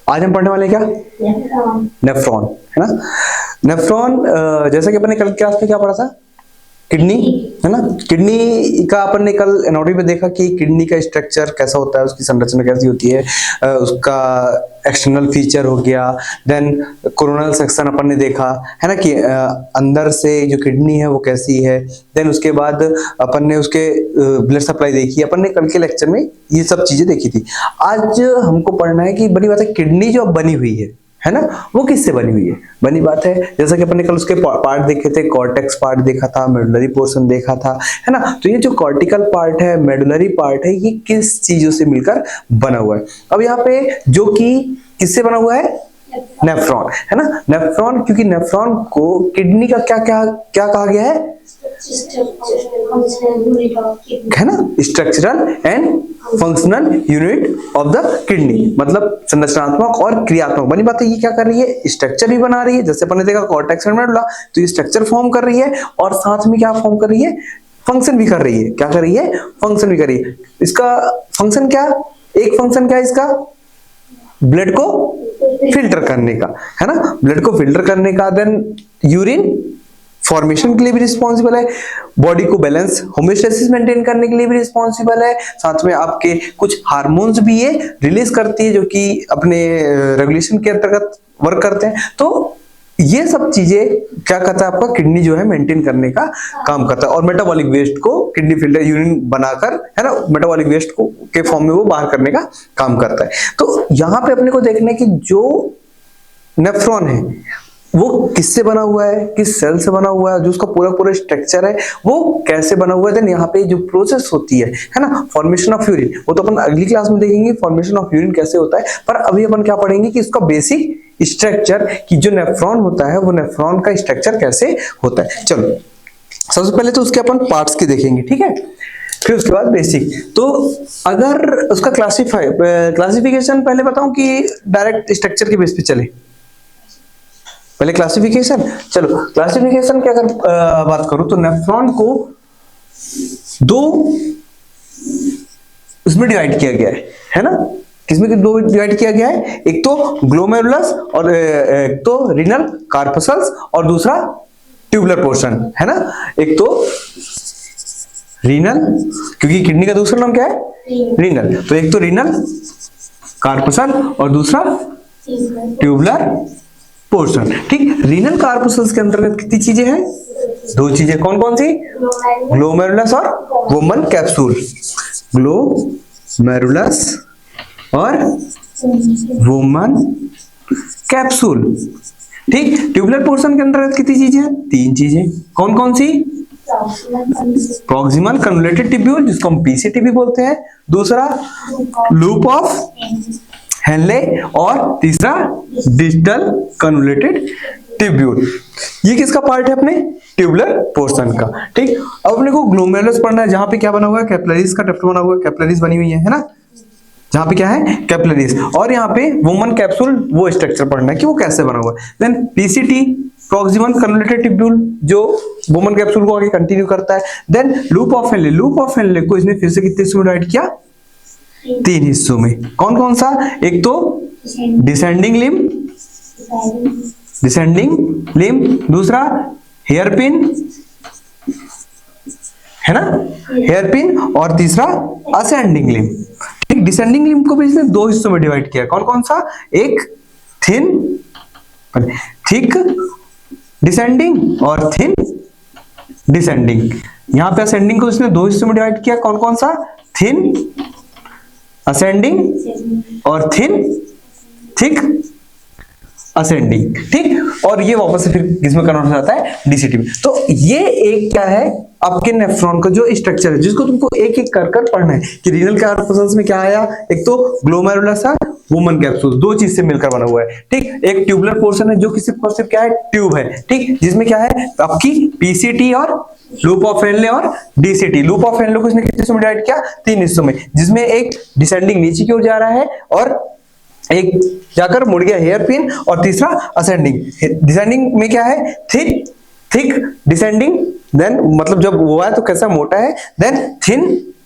आज हम पढ़ने वाले हैं क्या? नेफ्रॉन, है ना। नेफ्रॉन जैसा कि अपन ने कल क्लास में क्या पढ़ा था, किडनी, है ना। किडनी का अपन ने कल एनाटॉमी में देखा कि किडनी का स्ट्रक्चर कैसा होता है, उसकी संरचना कैसी होती है, उसका एक्सटर्नल फीचर हो गया। देन कोरोनल सेक्शन अपन ने देखा, है ना, कि अंदर से जो किडनी है वो कैसी है। देन उसके बाद अपन ने उसके ब्लड सप्लाई देखी, अपन ने कल के लेक्चर में ये सब चीजें देखी थी। आज हमको पढ़ना है कि बड़ी बात है, किडनी जो बनी हुई है ना, वो किससे बनी हुई है। बनी बात है, जैसा कि अपन ने कल उसके पार्ट देखे थे, कॉर्टेक्स पार्ट देखा था, मेडुलरी पोर्शन देखा था, है ना। तो ये जो कॉर्टिकल पार्ट है, मेडुलरी पार्ट है, ये किस चीजों से मिलकर बना हुआ है। अब यहाँ पे जो कि किससे बना हुआ है, नेफ्रॉन, है ना। नेफ्रॉन, क्योंकि नेफ्रॉन को किडनी का क्या क्या क्या कहा गया है ना, structural and functional unit of the kidney, मतलब संरचनात्मक और क्रियात्मक। बनी बात है, ये क्या कर रही है, स्ट्रक्चर भी बना रही है। जैसे अपन ने देखा कॉर्टेक्स एंड मेडुला, तो ये स्ट्रक्चर फॉर्म कर रही है और साथ में क्या फॉर्म कर रही है, फंक्शन भी कर रही है। क्या कर रही है, फंक्शन भी कर रही है। इसका फंक्शन क्या, एक फंक्शन क्या है इसका, ब्लड को फिल्टर करने का, है ना, ब्लड को फिल्टर करने का। देन यूरिन फॉर्मेशन के लिए भी रिस्पॉन्सिबल है, बॉडी को बैलेंस होम्योस्टेसिस मेंटेन करने के लिए भी रिस्पॉन्सिबल है। साथ में आपके कुछ हार्मोन्स भी ये रिलीज करती है जो कि अपने रेगुलेशन के अंतर्गत वर्क करते हैं। तो ये सब चीजें क्या करता है, आपका किडनी जो है मेंटेन करने का काम करता है। और मेटाबॉलिक वेस्ट को किडनी फिल्टर यूरिन बनाकर, है ना, मेटाबॉलिक वेस्ट को के फॉर्म में वो बाहर करने का काम करता है। तो यहाँ पे अपने को देखना है कि जो नेफ्रॉन है वो किससे बना हुआ है, किस सेल से बना हुआ है, जो उसका पूरा पूरा स्ट्रक्चर है वो कैसे बना हुआ है। देन यहाँ पे जो प्रोसेस होती है ना, फॉर्मेशन ऑफ यूरिन, वो तो अपन अगली क्लास में देखेंगे फॉर्मेशन ऑफ यूरिन कैसे होता है। पर अभी अपन क्या पढ़ेंगे कि इसका बेसिक स्ट्रक्चर, कि जो नेफ्रॉन होता है वो नेफ्रॉन का स्ट्रक्चर कैसे होता है। चलो सबसे पहले तो उसके अपन पार्ट्स के देखेंगे, ठीक है, फिर उसके बाद बेसिक। तो अगर उसका क्लासिफिकेशन पहले बताऊं कि डायरेक्ट स्ट्रक्चर के बेस पे चले, पहले क्लासिफिकेशन। चलो क्लासिफिकेशन की अगर बात करूं तो नेफ्रॉन को दो उसमें डिवाइड किया गया है ना। किसमें दो डिवाइड किया गया है, एक तो ग्लोमेरुलस और एक तो रीनल कार्पसल्स और दूसरा ट्यूबुलर पोर्शन, है ना। एक तो रीनल, क्योंकि किडनी का दूसरा नाम क्या है, रीनल, तो एक तो रीनल कार्पसल और दूसरा ट्यूबुलर पोर्शन, ठीक। रीनल कार्पसल्स के अंतर्गत कितनी चीजें हैं, दो चीजें, कौन कौन सी, ग्लोमेरुलस और वुमन कैप्सूल, ग्लोमेरुलस और वुमन कैप्सूल, ठीक। ट्यूबुलर पोर्शन के अंतर्गत कितनी चीजें हैं, तीन चीजें, कौन कौन सी, प्रॉक्सिमल कन्वोल्यूटेड ट्यूब्यूल जिसको हम पीसीटी भी बोलते हैं, दूसरा लूप ऑफ हेनले और तीसरा डिजिटल कन्वोल्यूटेड ट्यूब्यूल। ये किसका पार्ट है, अपने ट्यूबुलर पोर्शन का, ठीक। अब अपने को ग्लोमेरुलस पढ़ना है, जहां पे क्या बना हुआ है, कैपिलरीज का टफ्ट बना हुआ है, कैपिलरीज बनी हुई है ना, जहां पे क्या है, कैपिलरीज। और यहाँ पे वुमन कैप्सूल, वो स्ट्रक्चर पढ़ना है कि वो कैसे बना हुआ है। Then PCT proximal convoluted tubule जो वुमन कैप्सूल को आगे कंटिन्यू करता है। Then loop of Henle, loop of Henle को इसने फिर से कितने हिस्सों में डिवाइड किया, तीन हिस्सों में, कौन कौन सा, एक तो डिसेंडिंग लिम्ब, दूसरा हेयर पिन, है ना, हेयर पिन, और तीसरा असेंडिंग लिम्ब, ठीक। डिसेंडिंग लिम्ब को भी इसने दो हिस्सों में डिवाइड किया, कौन कौन सा, एक थिक डिसेंडिंग और थिन डिसेंडिंग। यहां पे असेंडिंग को इसने दो हिस्सों में डिवाइड किया, कौन कौन सा, थिन असेंडिंग और थिक असेंडिंग, ठीक। और ये वापस से फिर किसमें कन्वर्ट हो जाता है, डीसीटी में। तो ये एक क्या है, आपके नेफ्रॉन का जो स्ट्रक्चर है जिसको तुमको एक एक कर कर पढ़ना है कि रीनल कार्पसल्स में क्या आया, एक तो ग्लोमेरुलस है, वुमन कैप्सूल, दो चीज से मिलकर बना हुआ है, ठीक। एक ट्यूबुलर पोर्शन है जो कि सिर्फ क्या है, ट्यूब है, ठीक, जिसमें क्या है आपकी पीसीटी और लूप ऑफ हेनले और डीसीटी। लूप ऑफ हेनले को इसने कितने हिस्सों में डिवाइड किया, तीन हिस्सों में, जिसमें एक डिसेंडिंग नीचे की ओर जा रहा है और एक जाकर मुड़ गया हेयर पिन, और तीसरा असेंडिंग। डिसेंडिंग में क्या है, थिक डिसेंडिंग, देन मतलब जब वो है तो कैसा मोटा है, देन थिन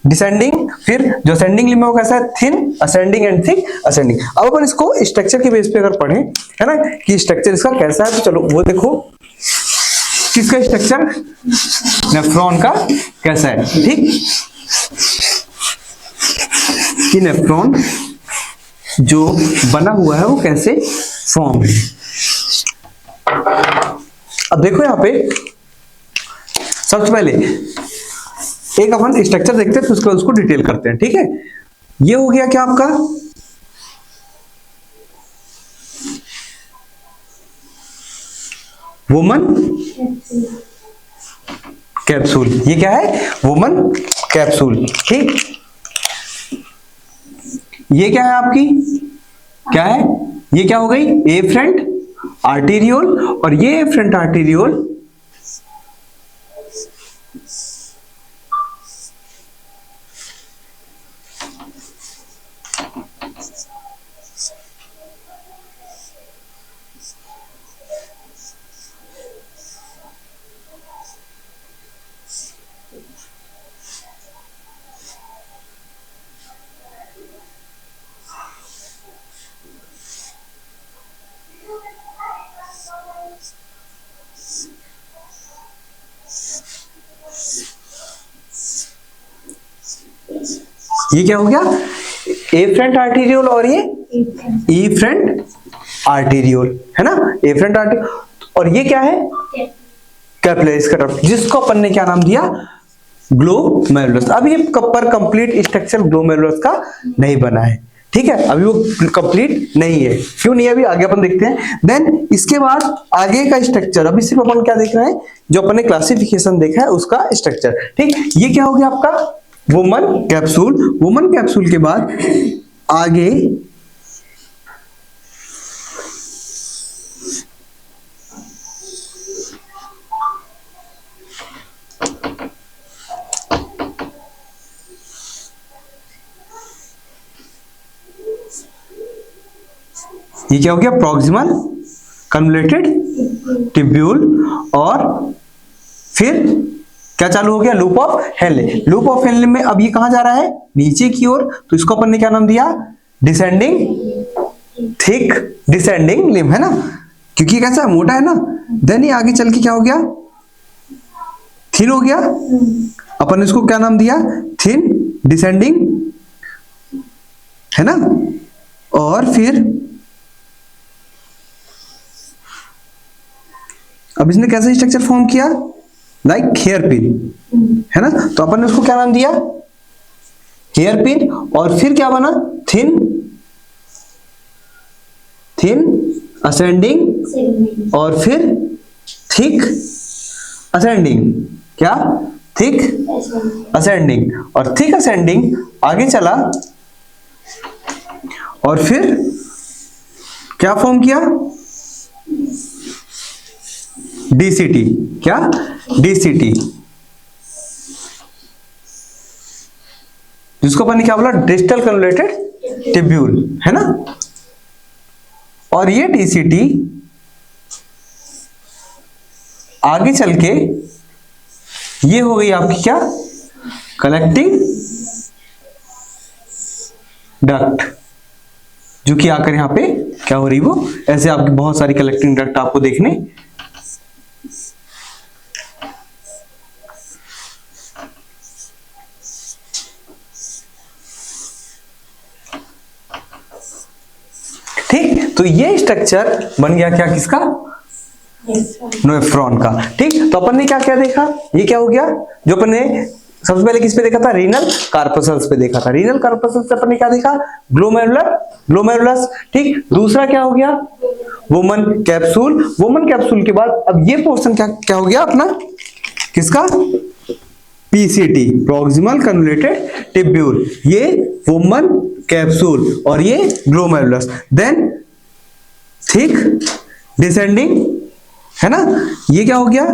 डिसेंडिंग, फिर जो असेंडिंग लिम्ब है वो कैसा है, thin, ascending and thick, ascending. अब अपन इसको स्ट्रक्चर के बेस पे अगर पढ़ें, है ना, कि स्ट्रक्चर इसका कैसा है, तो चलो वो देखो किसका स्ट्रक्चर, नेफ्रॉन का कैसा है, ठीक, कि नेफ्रॉन जो बना हुआ है वो कैसे फॉर्म है। अब देखो यहां पे सबसे पहले एक अपन स्ट्रक्चर देखते हैं, फिर उसको उसको डिटेल करते हैं, ठीक है। ये हो गया क्या आपका वुमन कैप्सूल, ये क्या है, वुमन कैप्सूल, ठीक। ये क्या है आपकी, क्या है, ये क्या हो गई, एफरेंट आर्टेरियोल, और ये एफरेंट आर्टेरियोल ये क्या हो गया, एफरेंट आर्टेरियोल और ये इफरेंट आर्टेरियोल, है ना, एफरेंट आर्टेरियोल, और ये क्या है, कैपिलरीज का टर्फ, जिसको अपन ने क्या नाम दिया, ग्लोमेरुलस। अब ये पर कंप्लीट स्ट्रक्चर ग्लोमेरुलस का नहीं बना है, ठीक है, अभी वो कंप्लीट नहीं है। क्यों नहीं है अभी, आगे अपन देखते हैं। देन इसके बाद आगे का स्ट्रक्चर, अभी सिर्फ अपन क्या देख रहे हैं, जो अपन ने क्लासिफिकेशन देखा है उसका स्ट्रक्चर, ठीक। ये क्या हो गया आपका वुमन कैप्सूल। वुमन कैप्सूल के बाद आगे ये क्या हो गया, प्रॉक्सिमल कन्वोल्यूटेड ट्यूब्यूल, और फिर क्या चालू हो गया, loop of Henle. Loop of Henley में अब ये कहां जा रहा है, नीचे की ओर, तो इसको अपन ने क्या नाम दिया, डिसेंडिंग थिक डिसेंडिंग लिम्ब, है ना, क्योंकि कैसा है, मोटा है ना। देन ये आगे चल के क्या हो गया, थिन हो गया, अपन ने इसको क्या नाम दिया, थिन डिसेंडिंग, है ना, और फिर अब इसने कैसा स्ट्रक्चर फॉर्म किया, लाइक हेयर पिन, है ना, तो अपन ने उसको क्या नाम दिया, हेयर पिन, और फिर क्या बना, थिन थिन असेंडिंग, और फिर थिक असेंडिंग, क्या, थिक असेंडिंग, और थिक असेंडिंग आगे चला, और फिर क्या फॉर्म किया, डीसीटी, क्या, डीसीटी, जिसको अपन ने क्या बोला, डिस्टल कन्वोल्यूटेड ट्यूब्यूल, है ना, और ये डीसीटी आगे चल के ये हो गई आपकी क्या, कलेक्टिंग डक्ट, जो कि आकर यहां पे क्या हो रही, वो ऐसे आपकी बहुत सारी कलेक्टिंग डक्ट आपको देखने ठीक। तो ये स्ट्रक्चर बन गया क्या, किसका, नेफ्रॉन का, ठीक। तो अपन ने क्या क्या देखा, ये क्या हो गया, जो अपन ने सबसे पहले किस पे देखा था, रीनल कार्पसल्स पे देखा था। रीनल कार्पसल्स से अपन ने क्या देखा, ग्लोमेरुलस, ठीक। दूसरा क्या हो गया, वुमन कैप्सूल। वुमन कैप्सूल के बाद अब ये पोर्शन क्या क्या हो गया अपना, किसका, पीसीटी, प्रॉक्सिमल कन्वोल्यूटेड ट्यूब्यूल, ये वुमन कैप्सूल, और ये ग्लोमेरुलस। देन थिक डिसेंडिंग, है ना, ये क्या हो गया,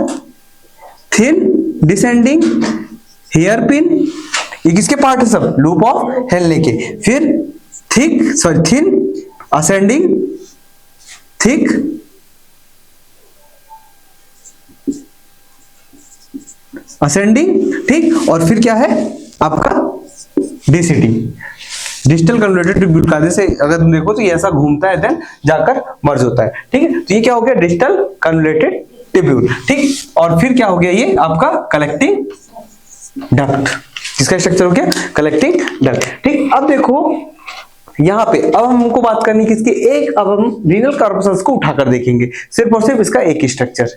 थिन डिसेंडिंग हेयर पिन, ये किसके पार्ट है सब, लूप ऑफ हेनले के। फिर थिन असेंडिंग, थिक असेंडिंग, ठीक। और फिर क्या है आपका DCT, डिजिटल कन्वर्टेड ट्यूब्यूल का, जैसे अगर तुम देखो तो ये ऐसा घूमता है देन जाकर मर्ज होता है, ठीक है। तो ये क्या हो गया, डिजिटल कन्वर्टेड ट्यूब्यूल, ठीक। और फिर क्या हो गया, ये आपका कलेक्टिंग डक्ट, किसका स्ट्रक्चर हो गया, कलेक्टिंग डक्ट, ठीक। अब देखो यहाँ पे अब हमको बात करनी किसकी, एक अब हम रीनल कॉर्पस्कल्स को उठाकर देखेंगे, सिर्फ और सिर्फ इसका एक ही स्ट्रक्चर,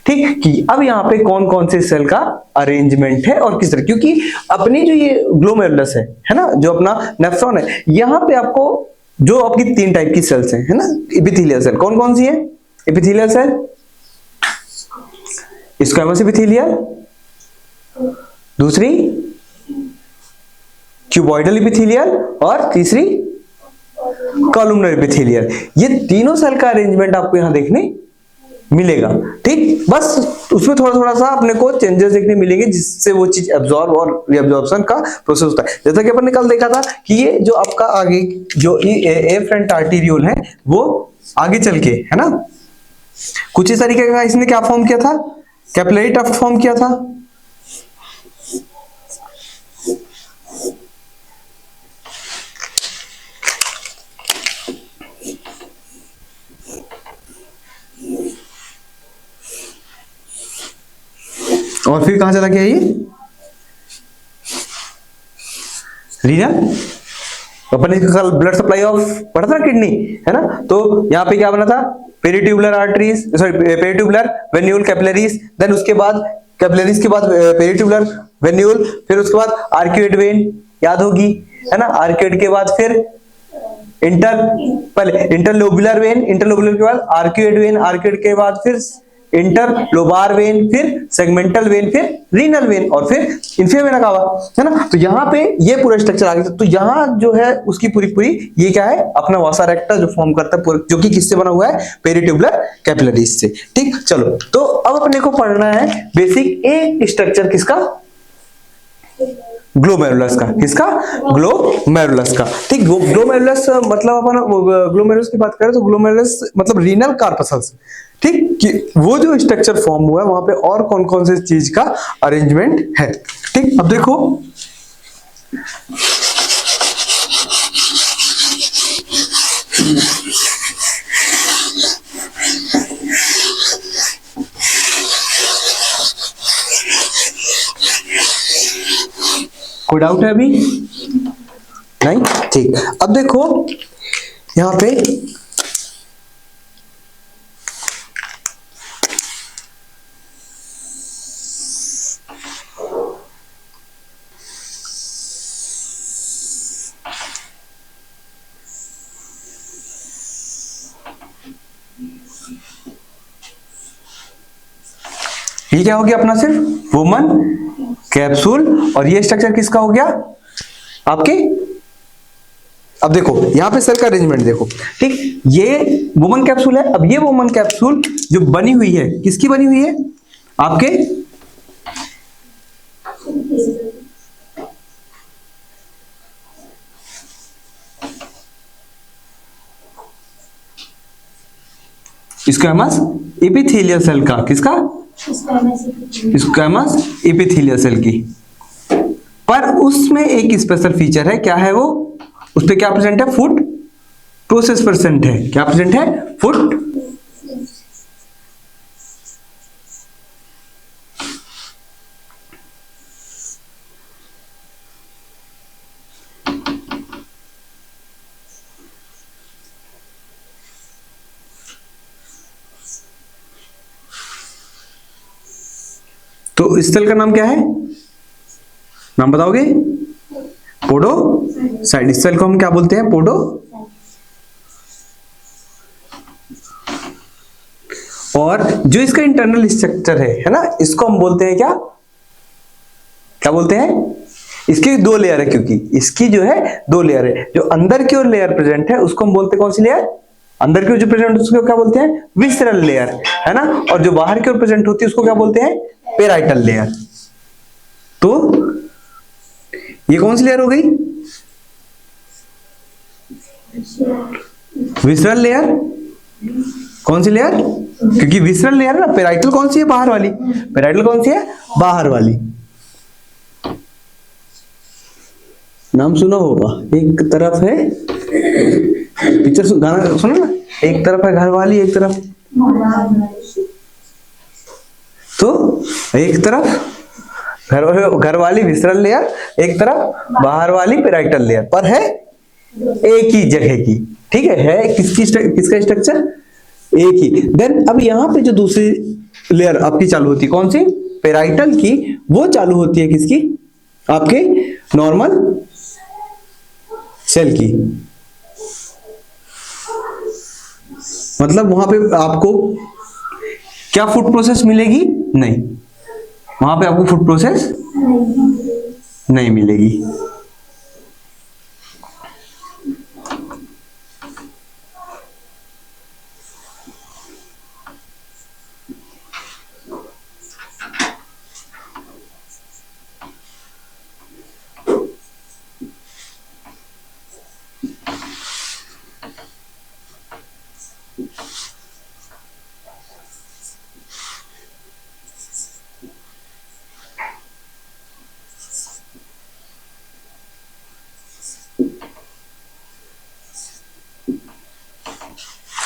ठीक, कि अब यहाँ पे कौन कौन से सेल का अरेंजमेंट है और किस तरह, क्योंकि अपनी जो ये ग्लोमेरुलस है ना, जो अपना नेफ्रॉन है, यहाँ पे आपको जो आपकी 3 टाइप की सेल्स हैं, है ना, एपिथेलियल सेल, कौन कौन सी है, एपिथेलियल सेल, स्क्वैमस एपिथेलियल, दूसरी क्यूबॉइडल एपिथेलियल और तीसरी कॉलमनर एपिथेलियल। ये तीनों सेल का अरेंजमेंट आपको यहां देखने मिलेगा, ठीक। बस उसमें थोड़ा थोड़ा सा अपने को चेंजेस देखने मिलेंगे, जिससे वो चीज एब्जॉर्ब और रीअब्जॉर्प्शन का प्रोसेस होता है। जैसा कि अपन ने कल देखा था कि ये जो आपका आगे जो एफरेंट आर्टेरियोल है वो आगे चल के, है ना, कुछ इस तरीके का इसने क्या फॉर्म किया था, कैपिलरी डक्ट फॉर्म किया था, और फिर कहां चला गया ये रीनल, अपन कल ब्लड सप्लाई ऑफ पढ़ा था किडनी, है ना, तो यहां पे क्या बना था, peritubular arteries, sorry peritubular venule capillaries, then उसके बाद कैपिलरीज के बाद पेरिट्यूबुलर वेन्यूल, फिर उसके बाद आर्क्यूएट वेन, याद होगी, है ना, आर्क्यूएट के बाद फिर पहले इंटरलोबुलर वेन, इंटरलोबुलर के बाद आर्क्यूएट वेन, आर्क्यूएट के बाद फिर इंटरलोबार वेन, फिर सेगमेंटल वेन, फिर रीनल वेन और फिर इंफिया वेना कावा, है ना। तो यहाँ पे ये पूरा स्ट्रक्चर आ गया। तो यहाँ जो है उसकी पूरी पूरी ये क्या है, अपना वासा रेक्टा जो फॉर्म करता है, जो कि किससे बना हुआ है, पेरिट्यूबुलर कैपिलरीज से, ठीक। चलो, तो अब अपने को पढ़ना है बेसिक एक स्ट्रक्चर किसका, ग्लोमेरुलस का, किसका, ग्लोमेरुलस का, ठीक। ग्लोमेरुलस मतलब अपन ग्लोमेरुलस की बात करें तो ग्लोमेरुलस मतलब रीनल कॉर्पस्कल्स, ठीक, कि वो जो स्ट्रक्चर फॉर्म हुआ है वहां पे और कौन कौन से चीज का अरेंजमेंट है, ठीक। अब देखो कोई डाउट है अभी, नहीं, ठीक। अब देखो यहां पे ये क्या हो गया अपना, सिर्फ वुमन कैप्सूल, और ये स्ट्रक्चर किसका हो गया आपके, अब देखो यहां पे सेल का अरेंजमेंट देखो, ठीक। ये वुमन कैप्सूल है। अब ये वुमन कैप्सूल जो बनी हुई है किसकी बनी हुई है, आपके स्क्वैमस एपिथेलियल सेल का, किसका, स्क्वैमस एपिथेलियल सेल की। पर उसमें एक स्पेशल फीचर है, क्या है वो, उस पे क्या प्रेजेंट है, फुट प्रोसेस प्रेजेंट है, क्या प्रेजेंट है, फुट तो इस सेल का नाम क्या है, नाम बताओगे, पोडोसाइट। इस सेल को हम क्या बोलते हैं, पोडो, और जो इसका इंटरनल स्ट्रक्चर है ना, इसको हम बोलते हैं क्या, क्या बोलते हैं, इसकी 2 लेयर है, क्योंकि इसकी जो है 2 लेयर है। जो अंदर की ओर लेयर प्रेजेंट है उसको हम बोलते हैं कौन सी लेयर, अंदर की ओर जो प्रेजेंट है उसको क्या बोलते हैं, विसरल लेयर, है ना। और जो बाहर की ओर प्रेजेंट होती है उसको क्या बोलते हैं, पेराइटल लेयर। तो ये कौन सी लेयर हो गई, विसरल लेयर, कौन सी लेयर, क्योंकि विसरल लेयर है ना, पेराइटल कौन सी है, बाहर वाली, पेराइटल कौन सी है, बाहर वाली। नाम सुना होगा, एक तरफ है पिक्चर, गाना सुना ना, एक तरफ है घरवाली एक तरफ, तो एक तरफ घरवाली विसरल लेयर, एक तरफ बाहर वाली पेराइटल लेयर पर है एक ही जगह की, ठीक है किसका स्ट्रक्चर एक ही। देन अब यहां पे जो दूसरी लेयर आपकी चालू होती है कौन सी, पेराइटल की, वो चालू होती है किसकी, आपके नॉर्मल सेल की। मतलब वहां पे आपको क्या फूड प्रोसेस मिलेगी, नहीं, वहां पे आपको फूड प्रोसेस नहीं मिलेगी।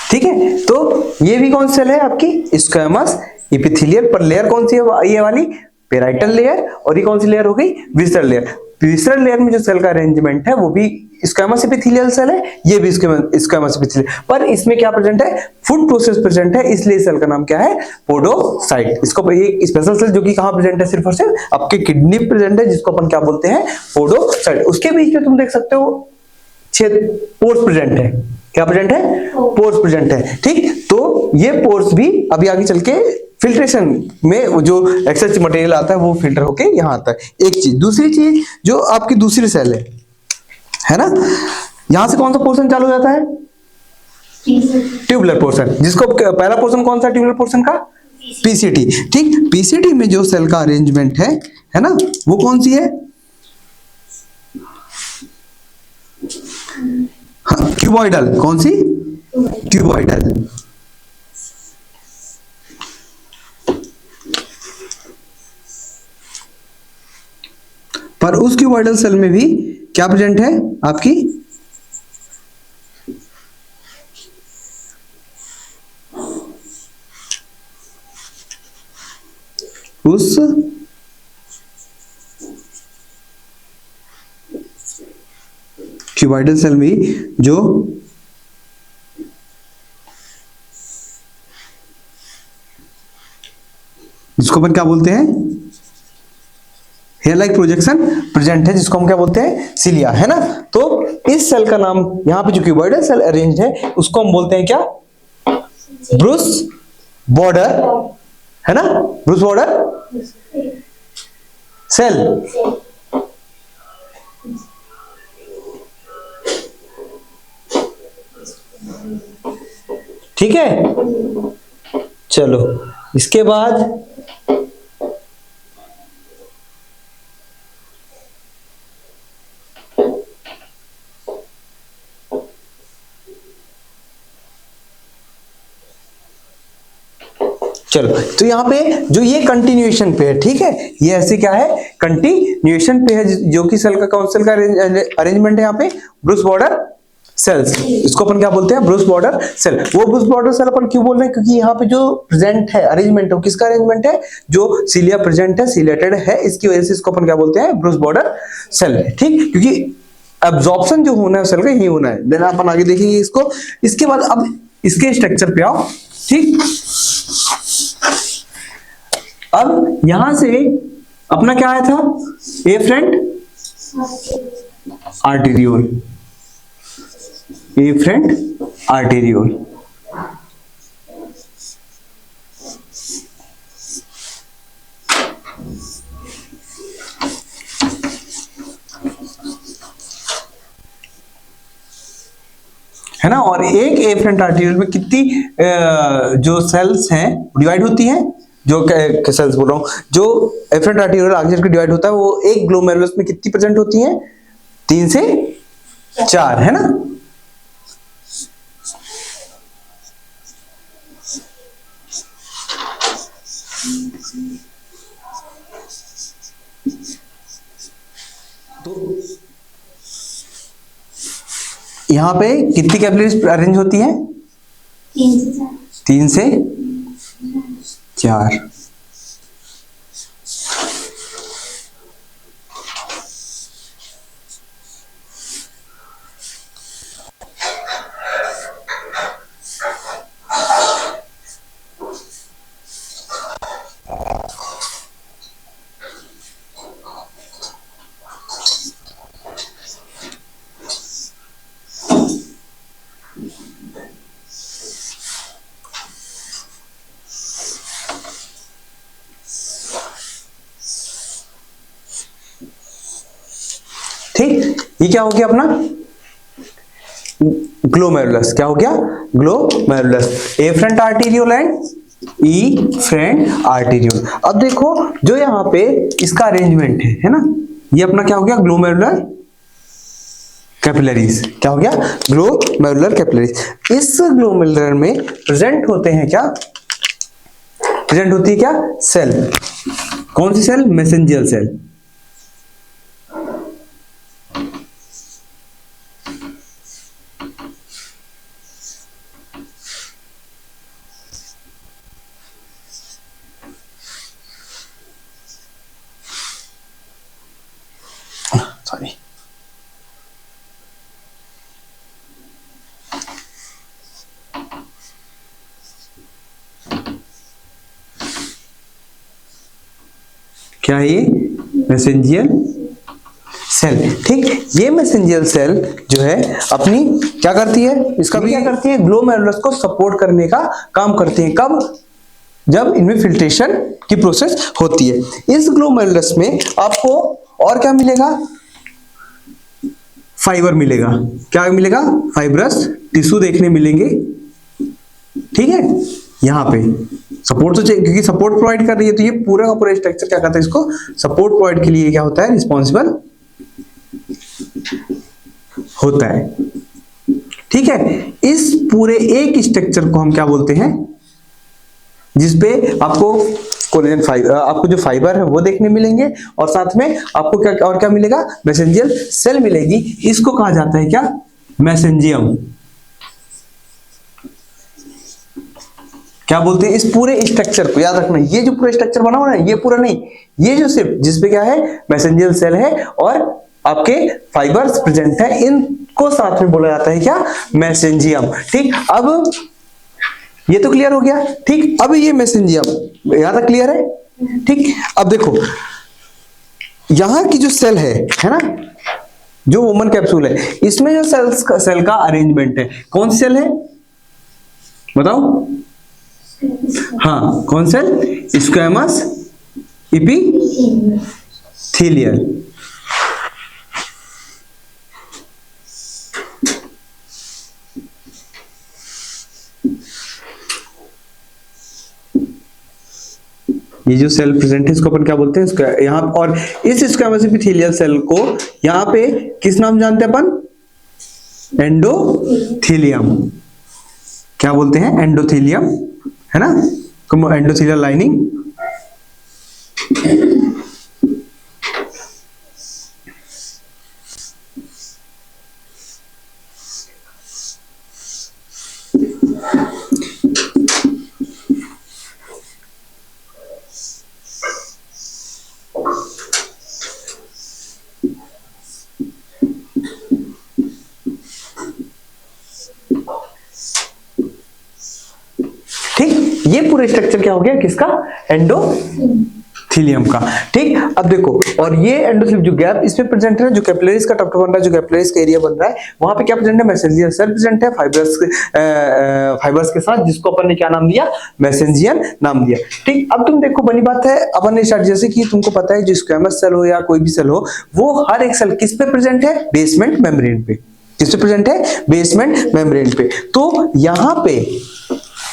ठीक है, तो ये भी कौन सी सेल है आपकी स्क्वैमस एपिथेलियल, पर लेयर कौन सी है, ये वाली पेराइटल लेयर, और ये कौन सी लेयर हो गई, विसरल लेयर। विसरल लेयर में जो सेल का अरेंजमेंट है वो भी स्क्वैमस एपिथेलियल सेल है, ये भी स्क्वैमस एपिथेलियल, पर इसमें क्या प्रेजेंट है, फूड प्रोसेस प्रेजेंट है, इसलिए सेल का नाम क्या है, पोडोसाइट। इसको एक स्पेशल सेल जो कि कहां प्रेजेंट है, सिर्फ और सिर्फ आपके किडनी प्रेजेंट है, जिसको अपन क्या बोलते हैं, पोडोसाइट। उसके बीच में तुम देख सकते हो 6 पोर्स प्रेजेंट है, क्या प्रेजेंट है, पोर्स प्रेजेंट है, ठीक। तो ये पोर्स भी अभी आगे चल के फिल्ट्रेशन में वो जो एक्सेस मटेरियल आता है वो फिल्टर होके यहाँ आता है, एक चीज। दूसरी चीज जो आपकी दूसरी सेल है ना, यहां से कौन सा पोर्शन चालू हो जाता है, ट्यूबुलर पोर्शन, जिसको पहला पोर्शन कौन सा ट्यूबुलर पोर्शन का, पीसीटी, ठीक। पीसीटी में जो सेल का अरेंजमेंट है ना, वो कौन सी है, हाँ, क्यूबॉइडल, कौन सी, क्यूबॉइडल। पर उस क्यूबॉइडल सेल में भी क्या प्रेजेंट है आपकी, उस क्यूबॉइडल सेल में जो जिसको अपन क्या बोलते हैं, हेयर लाइक प्रोजेक्शन प्रेजेंट है, जिसको हम क्या बोलते हैं, सिलिया, है ना। तो इस सेल का नाम, यहां पे जो क्यूबॉइडल सेल अरेंज है उसको हम बोलते हैं क्या, ब्रूस बॉर्डर, है ना, ब्रूस बॉर्डर सेल। ठीक है, चलो इसके बाद चलो, तो यहाँ पे जो ये कंटिन्यूएशन पे है, ठीक है, ये ऐसे क्या है, कंटिन्यूएशन पे है, जो कि सेल का कौन सेल का अरेंजमेंट है यहाँ पे, ब्रूस बॉर्डर सेल्स, इसको अपन क्या बोलते हैं, ब्रूस बॉर्डर सेल। वो ब्रूस बॉर्डर सेल अपन क्यों बोल रहे हैं, क्योंकि यहाँ पे जो प्रेजेंट है अरेंजमेंट है, किसका अरेंजमेंट है, जो सीलिया प्रेजेंट है, सिलेटेड है, इसकी वजह से इसको अपन क्या बोलते हैं, ब्रूस बॉर्डर सेल, ठीक। क्योंकि एब्जॉर्प्शन जो होना है सेल का यही होना है। देन अपन आगे देखेंगे इसको। इसके बाद अब इसके स्ट्रक्चर पे आओ, ठीक। अब यहां से अपना क्या आया था, एफरेंट आर्टेरियोल, एफरेंट आर्टेरियोल, है ना। और एक एफरेंट आर्टेरियोल में कितनी जो सेल्स हैं डिवाइड होती हैं, जो सेल्स बोल रहा हूं, जो एफरेंट आर्टेरियोल आगे चलकर डिवाइड होता है, वो एक ग्लोमेरुलस में कितनी प्रेजेंट होती हैं, 3 से 4, है ना। तो यहाँ पे कितनी कैपिलरीज अरेंज होती है? 3 से 4। ठीक, ये क्या हो गया अपना ग्लोमेरुलस। क्या हो गया? Glomerulus. Afferent arteriole and efferent arteriole. अब देखो जो यहाँ पे इसका अरेंजमेंट है ना, ये अपना क्या हो गया? Glomerular capillaries. क्या हो गया? Glomerular capillaries. इस ग्लोमेरुलर में प्रेजेंट होते हैं क्या? प्रेजेंट होती है क्या? सेल। कौन सी सेल? Mesangial cell. सॉरी, क्या है ये? Mesangial cell. ठीक, ये मैसेंजियल सेल जो है अपनी क्या करती है? इसका भी क्या करती है? ग्लोमेरुलस को सपोर्ट करने का काम करती है। कब? जब इनमें फिल्ट्रेशन की प्रोसेस होती है। इस ग्लोमेरुलस में आपको और क्या मिलेगा? फाइबर मिलेगा। क्या मिलेगा? फाइब्रस टिश्यू देखने मिलेंगे। ठीक है, यहां पे सपोर्ट तो चाहिए, क्योंकि सपोर्ट प्रोवाइड कर रही है, तो ये पूरा का पूरा स्ट्रक्चर क्या करता है? इसको सपोर्ट प्रोवाइड के लिए क्या होता है? रिस्पॉन्सिबल होता है। ठीक है, इस पूरे एक स्ट्रक्चर को हम क्या बोलते हैं? जिसपे आपको कोलेजन फाइबर, आपको जो फाइबर है वो देखने मिलेंगे, और साथ में आपको क्या और क्या मिलेगा? मैसेंजियल सेल मिलेगी। इसको कहा जाता है क्या? मैसेंजियम। क्या बोलते हैं? इस पूरे स्ट्रक्चर को याद रखना, ये जो पूरा स्ट्रक्चर बना हुआ है ये पूरा नहीं, ये जो सिर्फ जिसपे क्या है? मैसेंजियल सेल है और आपके फाइबर्स प्रेजेंट है, इनको साथ में बोला जाता है क्या? मैसेंजियम। ठीक, अब ये तो क्लियर हो गया। ठीक, अब ये मैसेंजियम यहां तक क्लियर है? ठीक, अब देखो यहां की जो सेल है ना, जो वुमन कैप्सूल है, इसमें जो सेल का अरेंजमेंट है, कौन सी सेल है बताओ? हाँ, कौन सेल? Squamous epithelial. ये जो सेल प्रेजेंट है इसको अपन क्या बोलते हैं? यहाँ, और इस स्क्वैमस एपिथेलियल सेल को यहाँ पे किस नाम जानते हैं अपन? एंडोथेलियम। क्या बोलते हैं? एंडोथेलियम, है ना? Endothelial lining. ये पूरा स्ट्रक्चर क्या हो गया? किसका? एंडोथेलियम का। ठीक, अब देखो, और ये एंडोथेलियम जो गैप इसमें प्रेजेंट है, जो कैपिलरीज का टप बन रहा है, जो कैपिलरीज का एरिया बन रहा है, वहां पे क्या प्रेजेंट है? मैसेंजियल सेल प्रेजेंट है फाइबर्स के साथ, जिसको अपन ने क्या नाम दिया? मैसेंजियल नाम दिया। ठीक, अब तुम देखो बनी बात है, अपन ने स्टार्ट जैसे कि तुमको पता है जो स्क्वैमस सेल हो या कोई भी सेल हो, वो हर एक सेल किस पे प्रेजेंट है? बेसमेंट मेम्ब्रेन पे। किस पे प्रेजेंट है? बेसमेंट मेम्ब्रेन पे। तो यहां पे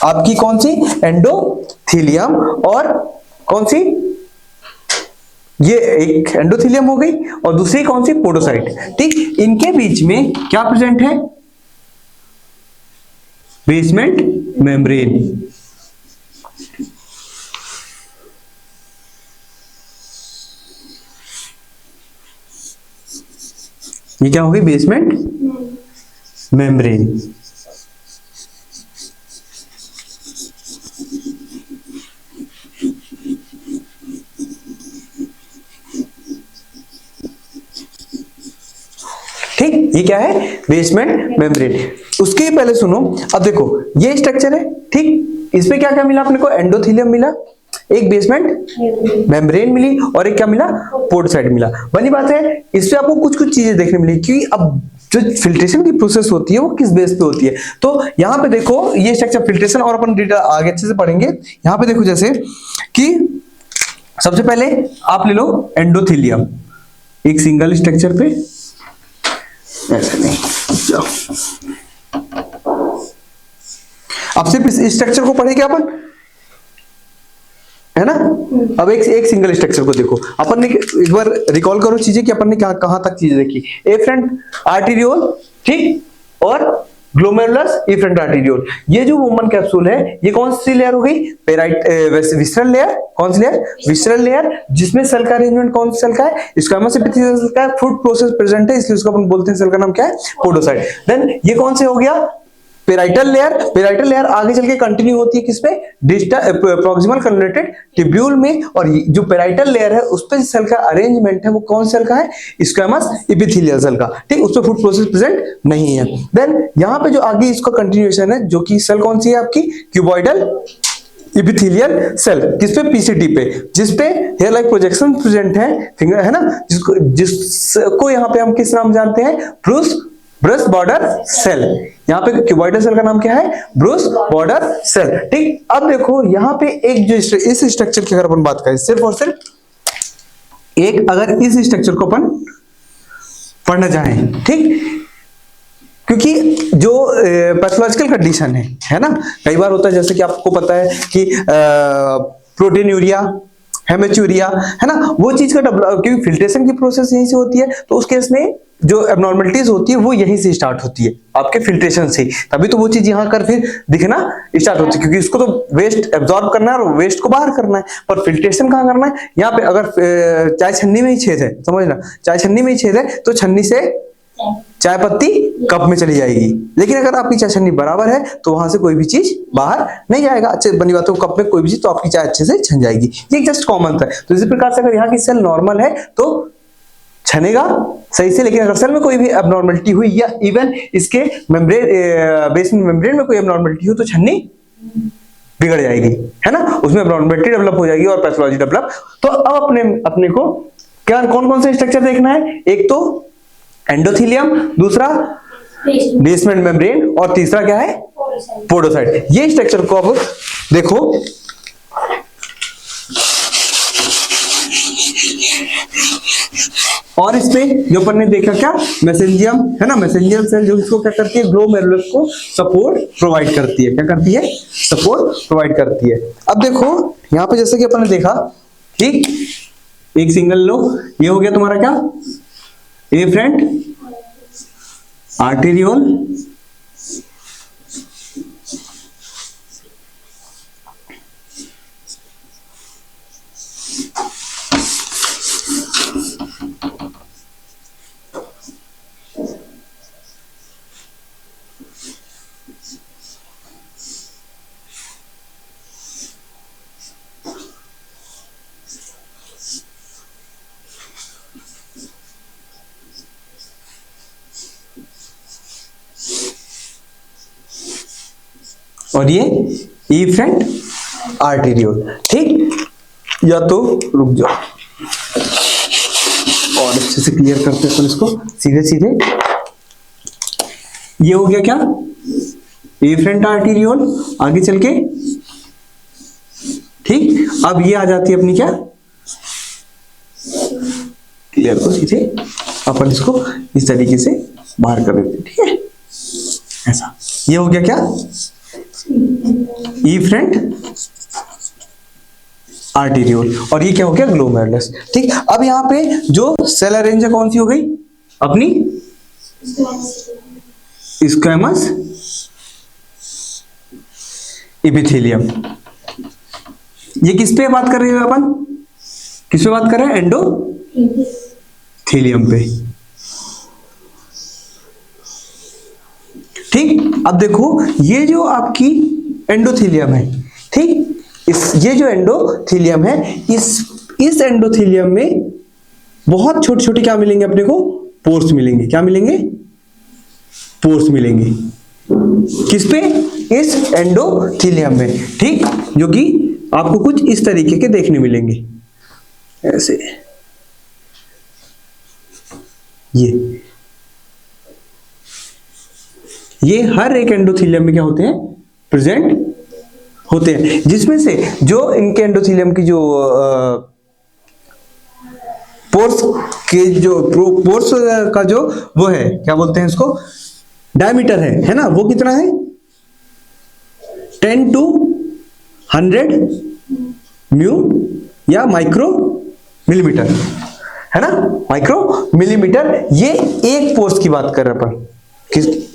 आपकी कौन सी? एंडोथेलियम, और कौन सी? ये एक एंडोथेलियम हो गई, और दूसरी कौन सी? पोडोसाइट। ठीक, इनके बीच में क्या प्रेजेंट है? Basement membrane. ये क्या हो गई? Basement membrane. ठीक, ये क्या है? Basement membrane. उसके पहले सुनो, अब देखो ये स्ट्रक्चर है, ठीक, इसमें क्या क्या मिला अपने को? एंडोथेलियम मिला, एक बेसमेंट मेम्ब्रेन मिली और एक क्या मिला? पोडोसाइट मिला। बनी बात है, इससे आपको कुछ कुछ चीजें देखने मिली कि अब जो फिल्ट्रेशन की प्रोसेस होती है वो किस बेस पे होती है। तो यहाँ पे देखो ये स्ट्रक्चर फिल्ट्रेशन और अपन डिटेल आगे अच्छे से पढ़ेंगे। यहाँ पे देखो जैसे कि सबसे पहले आप ले लो एंडोथेलियम, एक सिंगल स्ट्रक्चर पे, ऐसे नहीं जाओ। अब सिर्फ इस स्ट्रक्चर को पढ़ेंगे अपन, है ना? अब एक सिंगल स्ट्रक्चर को देखो, अपन ने एक बार रिकॉल करो चीजें कि अपन ने कहां तक चीजें देखी। एफ्रंट आर्टीरियोल, ठीक, और ग्लोमेरुलस एफ्रंट आर्टीरियोल। ये जो वुमन कैप्सूल है ये कौन सी लेयर हो गई? Visceral layer. कौन सी लेयर? विसरल लेयर, जिसमें सेल का अरेंजमेंट कौन सी सेल का है? स्क्वामस एपिथेलियल सेल का है। फूड प्रोसेस प्रेजेंट है इसलिए उसको अपन बोलते हैं, सेल का नाम क्या है? पोडोसाइट। देन ये कौन से हो गया? Parietal layer. पेराइटल लेयर आगे चल के कंटिन्यू होती है किसपे? प्रॉक्सिमल कन्वर्टेड ट्यूब्यूल में। और जो पेराइटल लेयर है उस पे सेल का अरेंजमेंट है वो कौन सेल का है? स्क्वामस एपिथेलियल सेल का, ठीक, उस पे फूड प्रोसेस प्रेजेंट नहीं है। देन यहाँ पे जो आगे इसका कंटिन्यूएशन है, जो कि सेल कौन सी है आपकी? क्यूबॉइडल एपिथेलियल सेल, किसपे? पीसीटी पे, जिसपे हेयर लाइक प्रोजेक्शन प्रेजेंट है, फिंगर, है ना, जिसको यहाँ पे हम किस नाम जानते हैं? Brush border cell. यहाँ पे क्यूबॉइडल सेल का नाम क्या है? ब्रूस बॉर्डर सेल, ठीक। अब देखो यहाँ पे एक जो इस स्ट्रक्चर की अगर अपन बात करें, सिर्फ और सिर्फ एक, अगर इस स्ट्रक्चर को अपन पढ़ना चाहें, ठीक, क्योंकि जो पैथोलॉजिकल कंडीशन है ना, कई बार होता है जैसे कि आपको पता है कि प्रोटीनूरिया, हेमेचूरिया, है ना, वो चीज का क्योंकि फिल्ट्रेशन की प्रोसेस यहीं से होती है, तो उस केस में जो एब्नॉर्मलिटीज होती है वो यहीं से स्टार्ट होती है, आपके फिल्ट्रेशन से, तभी तो वो चीज यहाँ कर फिर दिखना स्टार्ट होती है, क्योंकि इसको तो वेस्ट एब्जॉर्ब करना है और वेस्ट को बाहर करना है, पर फिल्ट्रेशन कहाँ करना है? यहाँ पे अगर चाय छन्नी में ही छेद है, समझना, चाय छन्नी में ही छेद है तो छन्नी से चाय पत्ती कप में चली जाएगी, लेकिन अगर आपकी चाय छन्नी बराबर है तो वहां से कोई भी चीज बाहर नहीं जाएगा। अच्छे बनी बात है, कप में कोई भी चीज तो आपकी चाय अच्छे से छन जाएगी, ये जस्ट कॉमन था। तो इसी प्रकार से अगर यहाँ की सेल नॉर्मल है तो छनेगा सही से, लेकिन अगर सेल में कोई भी एब्नॉर्मलिटी हुई या इवन इसके मेम्ब्रेन, बेसमेंट मेम्ब्रेन में कोई एब्नॉर्मलिटी हो तो छन्नी बिगड़ जाएगी, है ना, उसमें एब्नॉर्मलिटी डेवलप हो जाएगी और पैथोलॉजी डेवलप। तो अब अपने को क्या कौन कौन से स्ट्रक्चर देखना है? एक तो एंडोथेलियम, दूसरा बेसमेंट मेम्ब्रेन और तीसरा क्या है? पोडोसाइट। ये स्ट्रक्चर को अब देखो, और इसमें जो अपन ने देखा क्या? मैसेंजियम, है ना, मैसेंजियम सेल जो इसको क्या करती है? ग्लोमेरुलस को सपोर्ट प्रोवाइड करती है। क्या करती है? सपोर्ट प्रोवाइड करती है। अब देखो यहाँ पे जैसे कि अपन ने देखा, ठीक, एक सिंगल लो, ये हो गया तुम्हारा क्या? एफ्रेंट आर्टेरियोल, और ये एफ्रेंट आर्टेरियोल, ठीक। या तो रुक जाओ और अच्छे से क्लियर करते हैं इसको सीधे सीधे। ये हो गया क्या? एफ्रेंट आर्टेरियोल, आगे चल के, ठीक। अब ये आ जाती है अपनी क्या? क्लियर को सीधे अपन इसको इस तरीके से बाहर कर देते, ठीक है, ऐसा। ये हो गया क्या? एफ्रेंट आर्टेरियोल, और ये क्या हो गया? ग्लोमेरुलस, ठीक। अब यहाँ पे जो सेल अरेंज कौन सी हो गई अपनी? Squamous epithelium. ये किस पे बात कर रहे हैं अपन? किस पे बात कर रहे हैं? एंडोथेलियम पे। अब देखो ये जो आपकी एंडोथेलियम है, ठीक, ये जो एंडोथेलियम है, इस एंडोथेलियम में बहुत छोटे छोटे क्या मिलेंगे अपने को, पोर्स मिलेंगे। क्या मिलेंगे, पोर्स मिलेंगे। किस पे, इस एंडोथेलियम में, ठीक, जो कि आपको कुछ इस तरीके के देखने मिलेंगे, ऐसे। ये हर एक एंडोथेलियम में क्या होते हैं, प्रेजेंट होते हैं, जिसमें से जो इनके एंडोथेलियम की जो पोर्स के जो पोर्स का जो वो है, क्या बोलते हैं इसको, डायमीटर है ना, वो कितना है, 10 to 100 म्यू या माइक्रो मिलीमीटर, है ना, माइक्रो मिलीमीटर। ये एक पोर्स की बात कर रहे हैं अपन,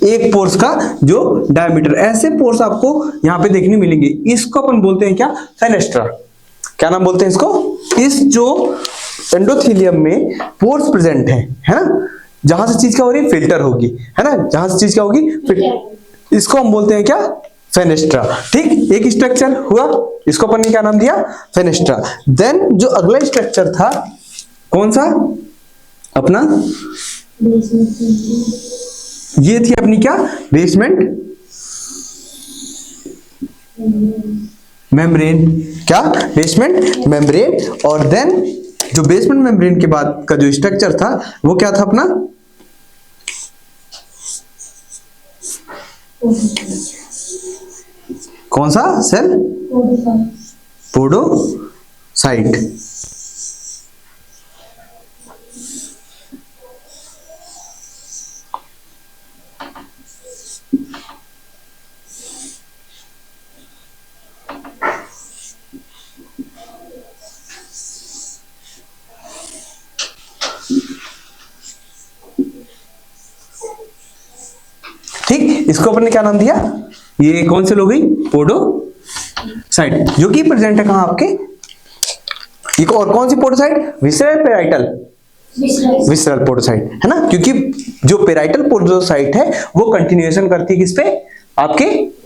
एक पोर्स का जो डायमीटर, ऐसे पोर्स आपको यहां पे देखने मिलेंगे। इसको अपन बोलते हैं क्या, फेनेस्ट्रा। क्या नाम बोलते हैं इसको, इस जो एंडोथेलियम में पोर्स प्रेजेंट है ना, जहां से चीज क्या हो रही है, फिल्टर होगी, है ना, जहां से चीज क्या होगी, इसको हम बोलते हैं क्या, फेनेस्ट्रा। ठीक, एक स्ट्रक्चर हुआ, इसको अपन ने क्या नाम दिया, फेनेस्ट्रा। देन जो अगला स्ट्रक्चर था कौन सा अपना, ये थी अपनी क्या, बेसमेंट मेम्ब्रेन। क्या, बेसमेंट मेम्ब्रेन। और देन जो बेसमेंट मेम्ब्रेन के बाद का जो स्ट्रक्चर था वो क्या था अपना, कौन सा सेल, पोडोसाइट। ठीक, इसको अपन ने क्या नाम दिया, ये कौन से लोग गई, पोडोसाइट, जो कि प्रेजेंट है कहां आपके, एक और कौन सी podocyte, visceral parietal, visceral podocyte, है ना, क्योंकि जो पेराइटल पोडोसाइट है वो कंटिन्यूएशन करती है किस पे, आपके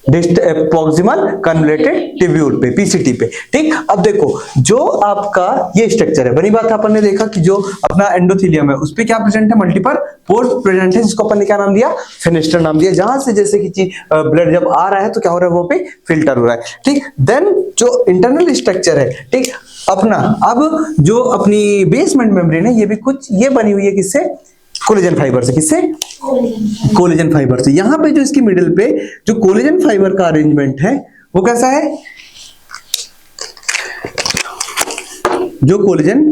प्रॉक्सिमल कन्वोल्यूटेड ट्यूब्यूल पे, पीसीटी पे। ठीक, अब देखो जो आपका ये स्ट्रक्चर है, बनी बात अपन ने देखा कि जो अपना एंडोथेलियम है उस पे क्या प्रेजेंट है, मल्टीपल पोर्स प्रेजेंट है, जिसको अपन ने क्या नाम दिया, फेनेस्टर नाम दिया, जहां से जैसे कि ब्लड जब आ रहा है तो क्या हो रहा है, वो पे फिल्टर हो रहा है। ठीक, देन जो इंटरनल स्ट्रक्चर है, ठीक अपना, अब जो अपनी बेसमेंट मेम्ब्रेन है ये भी कुछ ये बनी हुई है किससे, कोलेजन फाइबर से। किससे, कोलेजन फाइबर से। यहां पे जो इसकी मिडिल पे जो कोलेजन फाइबर का अरेंजमेंट है वो कैसा है, जो कोलेजन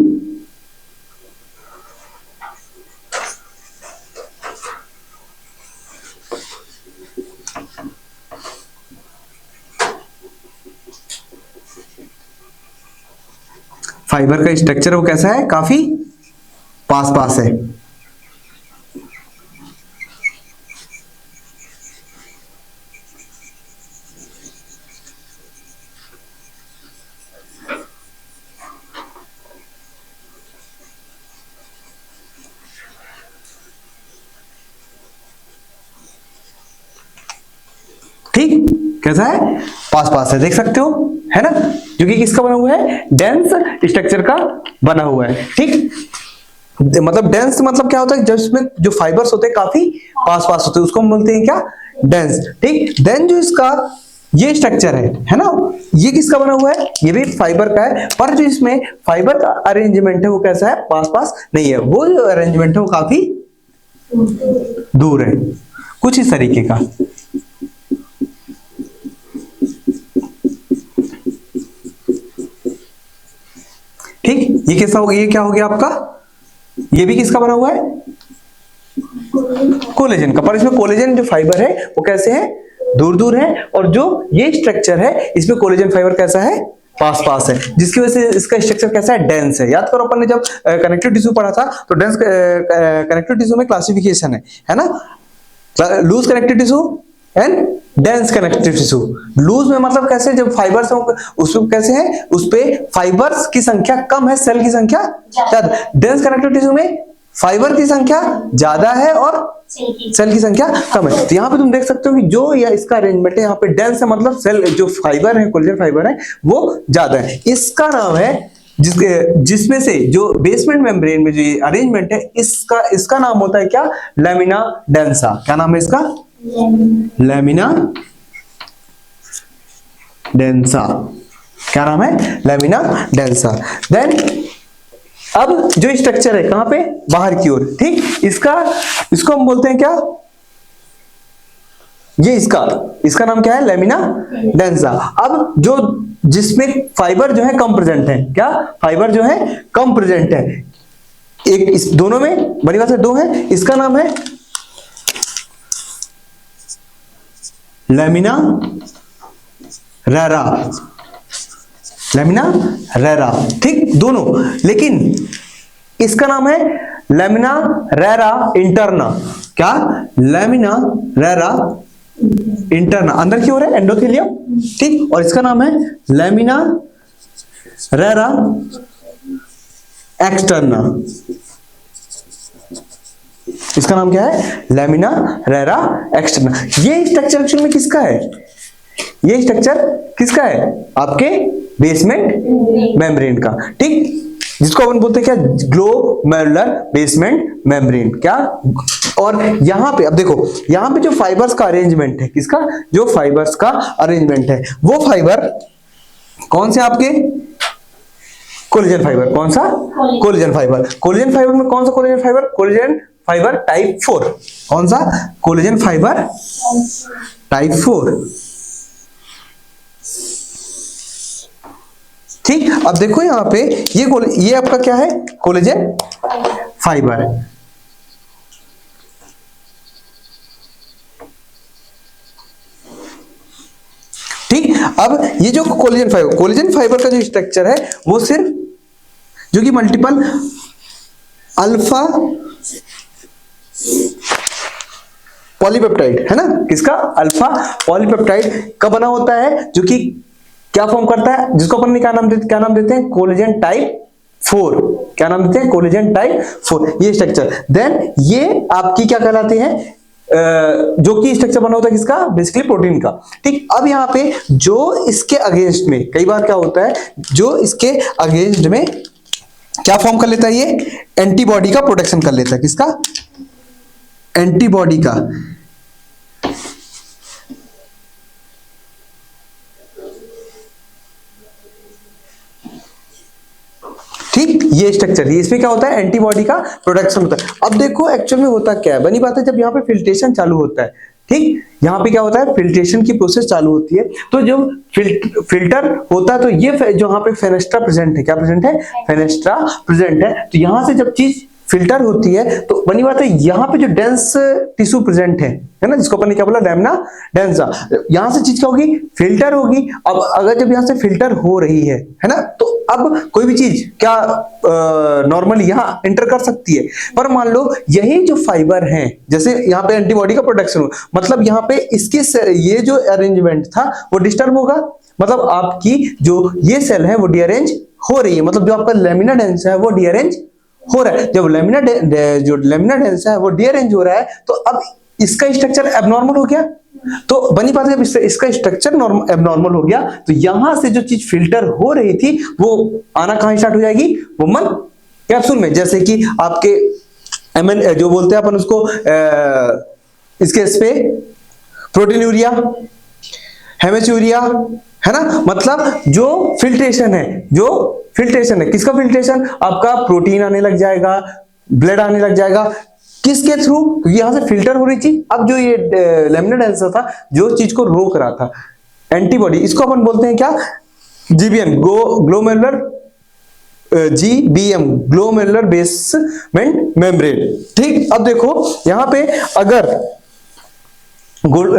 फाइबर का स्ट्रक्चर वो कैसा है, काफी पास पास है। ठीक, कैसा है, पास पास है, देख सकते हो, है ना, जो कि किसका बना हुआ है, डेंस स्ट्रक्चर का बना हुआ है। ठीक, मतलब डेंस मतलब क्या होता है, जब इसमें जो फाइबर्स होते हैं काफी पास पास होते हैं, उसको हम बोलते हैं क्या, डेंस। ठीक, देन जो इसका ये स्ट्रक्चर है ना, ये किसका बना हुआ है, ये भी फाइबर का है, पर जो इसमें फाइबर का अरेंजमेंट है वो कैसा है, पास पास नहीं है, वो जो अरेंजमेंट है वो काफी दूर है, कुछ इस तरीके का। ठीक, ये कैसा हो गया, ये क्या हो गया आपका, ये भी किसका बना हुआ है, कोलेजन का, पर इसमें कोलेजन जो फाइबर है वो कैसे है, दूर दूर है, और जो ये स्ट्रक्चर है इसमें कोलेजन फाइबर कैसा है, पास पास है, जिसकी वजह से इसका स्ट्रक्चर कैसा है, डेंस है। याद करो अपन ने जब कनेक्टिव टिश्यू पढ़ा था तो डेंस कनेक्टिव टिश्यू में क्लासिफिकेशन है ना, loose connective tissue and dense connective tissue. Loose में मतलब कैसे, जब फाइबर्स उसमें कैसे है, उस पे फाइबर्स की संख्या कम है, सेल की संख्या ज्यादा। डेंस कनेक्टिव टिश्यू में फाइबर की संख्या ज्यादा है और सेल की संख्या कम है। तो यहाँ पे तुम देख सकते हो कि जो या इसका अरेंजमेंट है यहाँ पे डेंस है, मतलब सेल जो फाइबर है, कोलेजन फाइबर है वो ज्यादा है। इसका नाम है जिसमें से जो बेसमेंट मेम्ब्रेन में जो ये अरेंजमेंट है इसका नाम होता है क्या, लैमिना डेंसा। क्या नाम है इसका, लैमिना डेंसा। क्या नाम है, लैमिना डेंसा। देन अब जो स्ट्रक्चर है कहां पे, बाहर की ओर, ठीक। इसको हम बोलते हैं क्या, ये इसका नाम क्या है, लैमिना डेंसा। अब जो जिसमें फाइबर जो है कम प्रेजेंट है, क्या फाइबर जो है कम प्रेजेंट है, एक इस दोनों में बड़ी बात है दो है, इसका नाम है लैमिना रेरा, लैमिना रेरा, ठीक दोनों। लेकिन इसका नाम है लैमिना रेरा इंटरना। क्या, लैमिना रेरा इंटरना, अंदर की ओर है, एंडोथेलियम, ठीक। और इसका नाम है लैमिना रेरा एक्सटर्ना। इसका नाम क्या है, लैमिना रेरा एक्सटर्ना। ये स्ट्रक्चर एक्चुअल में किसका है, ये स्ट्रक्चर किसका है, आपके बेसमेंट मेम्ब्रेन का, ठीक। जिसको अपन बोलते हैं क्या, ग्लोमेरुलर बेसमेंट मेम्ब्रेन। क्या, और यहां पे अब देखो, यहां पे जो फाइबर्स का अरेंजमेंट है, किसका, जो फाइबर्स का अरेंजमेंट है, वो फाइबर कौन से आपके, कोलेजन फाइबर। कौन सा, कोलेजन फाइबर। कोलेजन फाइबर में कौन सा collagen fibre, collagen fibre type 4। कौन सा, कोलेजन फाइबर टाइप 4, ठीक। अब देखो यहां पे ये आपका क्या है, कोलेजन फाइबर, ठीक। अब ये जो कोलेजन फाइबर का जो स्ट्रक्चर है वो सिर्फ जो कि मल्टीपल अल्फा पॉलीपेप्टाइड है ना, किसका, अल्फा पॉलीपेप्टाइड का बना होता है, जो कि क्या फॉर्म करता है, जिसको अपन ने क्या नाम देते हैं, कोलेजन टाइप 4। क्या नाम देते हैं, कोलेजन टाइप 4, ये स्ट्रक्चर। देन ये आपकी क्या कहलाते हैं, जो कि स्ट्रक्चर बना होता है किसका, बेसिकली प्रोटीन का, ठीक। अब यहाँ पे जो इसके अगेंस्ट में कई बार क्या होता है, जो इसके अगेंस्ट में क्या फॉर्म कर लेता है, ये एंटीबॉडी का प्रोटेक्शन कर लेता है, किसका, एंटीबॉडी का, ठीक। ये स्ट्रक्चर, इसमें क्या होता है, एंटीबॉडी का प्रोटेक्शन होता है। अब देखो एक्चुअल में होता क्या है, बनी बात है, जब यहाँ पे फिल्ट्रेशन चालू होता है, ठीक, यहाँ पे क्या होता है, फिल्ट्रेशन की प्रोसेस चालू होती है, तो जो फिल्टर होता है, तो ये जो यहाँ पे फेनेस्ट्रा प्रेजेंट है, क्या प्रेजेंट है, फेनेस्ट्रा प्रेजेंट है। तो यहाँ से जब चीज फिल्टर होती है, तो बनी बात है, यहाँ पे जो डेंस टिश्यू प्रेजेंट है ना, जिसको अपन ने क्या बोला, लैमिना डेंसा, यहाँ से चीज क्या होगी, फिल्टर होगी। अब अगर जब यहाँ से फिल्टर हो रही है ना, तो अब कोई भी चीज क्या नॉर्मली यहाँ एंटर कर सकती है, पर मान लो यही जो फाइबर हैं, जैसे यहाँ पे एंटीबॉडी का प्रोटेक्शन हो, मतलब यहाँ पे इसके ये जो अरेंजमेंट था वो डिस्टर्ब होगा, मतलब आपकी जो ये सेल है वो डीअरेंज हो रही है, मतलब जो आपका लैमिना डेंसा है वो डीअरेंज हो रहा है। जब लैमिना डेंसा है वो डीअरेंज हो रहा है, तो अब इसका स्ट्रक्चर एबनॉर्मल हो गया, तो बनी बात है, इसका स्ट्रक्चर एबनॉर्मल हो गया, तो यहां से जो चीज फिल्टर हो रही थी वो आना कहां स्टार्ट हो जाएगी, वुमन कैप्सूल में। जैसे कि आपके जो बोलते हैं अपन उसको इसके इस पे प्रोटीनूरिया, हेमेचूरिया, है ना, मतलब जो फिल्ट्रेशन है, किसका फिल्ट्रेशन, आपका प्रोटीन आने लग जाएगा, ब्लड आने लग जाएगा, किसके थ्रू, क्योंकि यहां से फिल्टर हो रही थी। अब जो ये लैमिना डेंसा था, जो चीज को रोक रहा था, एंटीबॉडी, इसको अपन बोलते हैं क्या, GBM, glomerular GBM, glomerular basement membrane, ठीक। अब देखो यहां पे अगर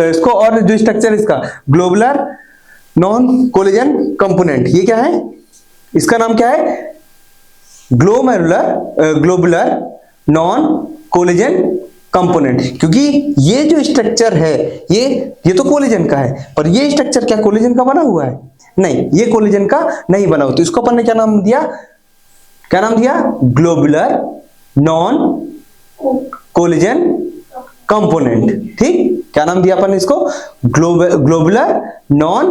इसको, और जो स्ट्रक्चर इसका ग्लोबुलर नॉन कोलेजन कंपोनेंट, ये क्या है, इसका नाम क्या है, ग्लोबुलर नॉन कोलेजन कंपोनेंट, क्योंकि ये जो स्ट्रक्चर है ये तो कोलेजन का है, पर ये स्ट्रक्चर क्या कोलेजन का बना हुआ है, नहीं, ये कोलेजन का नहीं बना हुआ, तो इसको अपन ने क्या नाम दिया, ग्लोबुलर नॉन कोलिजन कंपोनेंट। ठीक, क्या नाम दिया अपन इसको? Globular non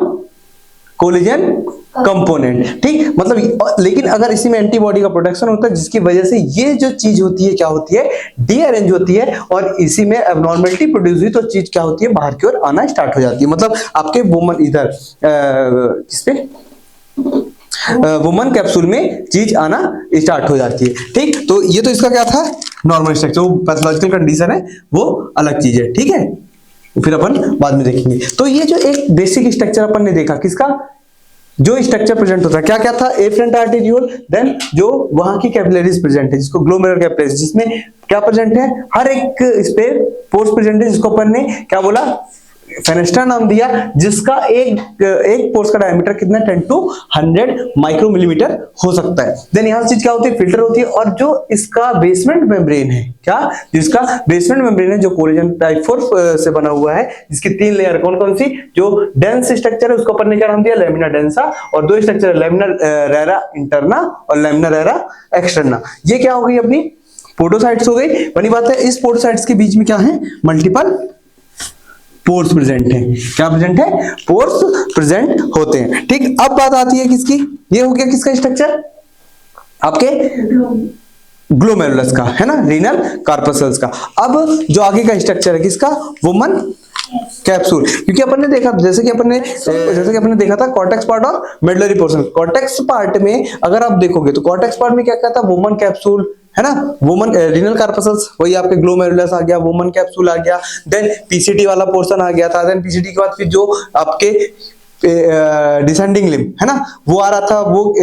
collision component. ठीक, मतलब लेकिन अगर इसी में एंटीबॉडी का प्रोटेक्शन होता है जिसकी वजह से ये जो चीज होती है क्या होती है? डीअरेंज होती है, और इसी में एब्नॉर्मलिटी प्रोड्यूस हुई तो चीज क्या होती है? बाहर की ओर आना स्टार्ट हो जाती है। मतलब आपके वुमन इधर किसपे वुमन कैप्सूल में चीज आना स्टार्ट हो जाती है। ठीक, तो ये तो इसका क्या था? Normal structure. वो पैथोलॉजिकल कंडीशन है वो अलग चीज है। ठीक है, फिर अपन बाद में देखेंगे। तो ये जो एक बेसिक स्ट्रक्चर अपन ने देखा किसका? जो स्ट्रक्चर प्रेजेंट होता है क्या क्या था? एफरेंट आर्टेरियोल, देन जो वहां की कैपिलरीज प्रेजेंट है जिसको ग्लोमेरुलर कैपिलरीज, जिसमें क्या प्रेजेंट है? हर एक इस पे पोर्स प्रेजेंट है जिसको अपन ने क्या बोला? फेनेस्ट्रा नाम दिया, जिसका एक पोर्स का डायमीटर कितना? 10 to 100 माइक्रोमिलीमीटर हो सकता है। देन यहां चीज क्या होती है? फिल्टर होती है। और जो इसका बेसमेंट मेम्ब्रेन है, क्या जिसका बेसमेंट मेम्ब्रेन है जो कोलेजन टाइप 4 से बना हुआ है, जिसकी 3 लेयर कौन कौन सी? जो डेंस स्ट्रक्चर है उसको अपन ने क्या नाम दिया? Lamina densa. और 2 स्ट्रक्चर है, लैमिना रेरा इंटरना और लैमिना रेरा एक्सटर्ना। ये क्या हो गई? अपनी पोडोसाइट्स हो गई। बनी बात है, इस पोडोसाइट्स के बीच में क्या है? मल्टीपल पोर्स प्रेजेंट है। क्या प्रेजेंट है? पोर्स प्रेजेंट होते हैं। ठीक, अब बात आती है किसकी? ये हो गया किसका स्ट्रक्चर? आपके ग्लोमेरुलस का, है ना, रीनल कार्पसल्स का। अब जो आगे का स्ट्रक्चर है किसका? Woman capsule. क्योंकि अपन ने देखा, जैसे कि अपन ने देखा था कॉर्टेक्स पार्ट और मेडुलरी पोर्शन। कॉर्टेक्स पार्ट में अगर आप देखोगे तो कॉर्टेक्स पार्ट में क्या क्या था? वुमन कैप्सूल, है ना, वुमन रीनल कार्पसल्स, वही आपके ग्लोमेरुलस आ गया, वुमन कैप्सूल आ गया, देन पीसीटी वाला पोर्शन आ गया था। देन पीसीटी के बाद फिर जो आपके डिसेंडिंग लिम्ब, है ना, वो आ रहा था। वो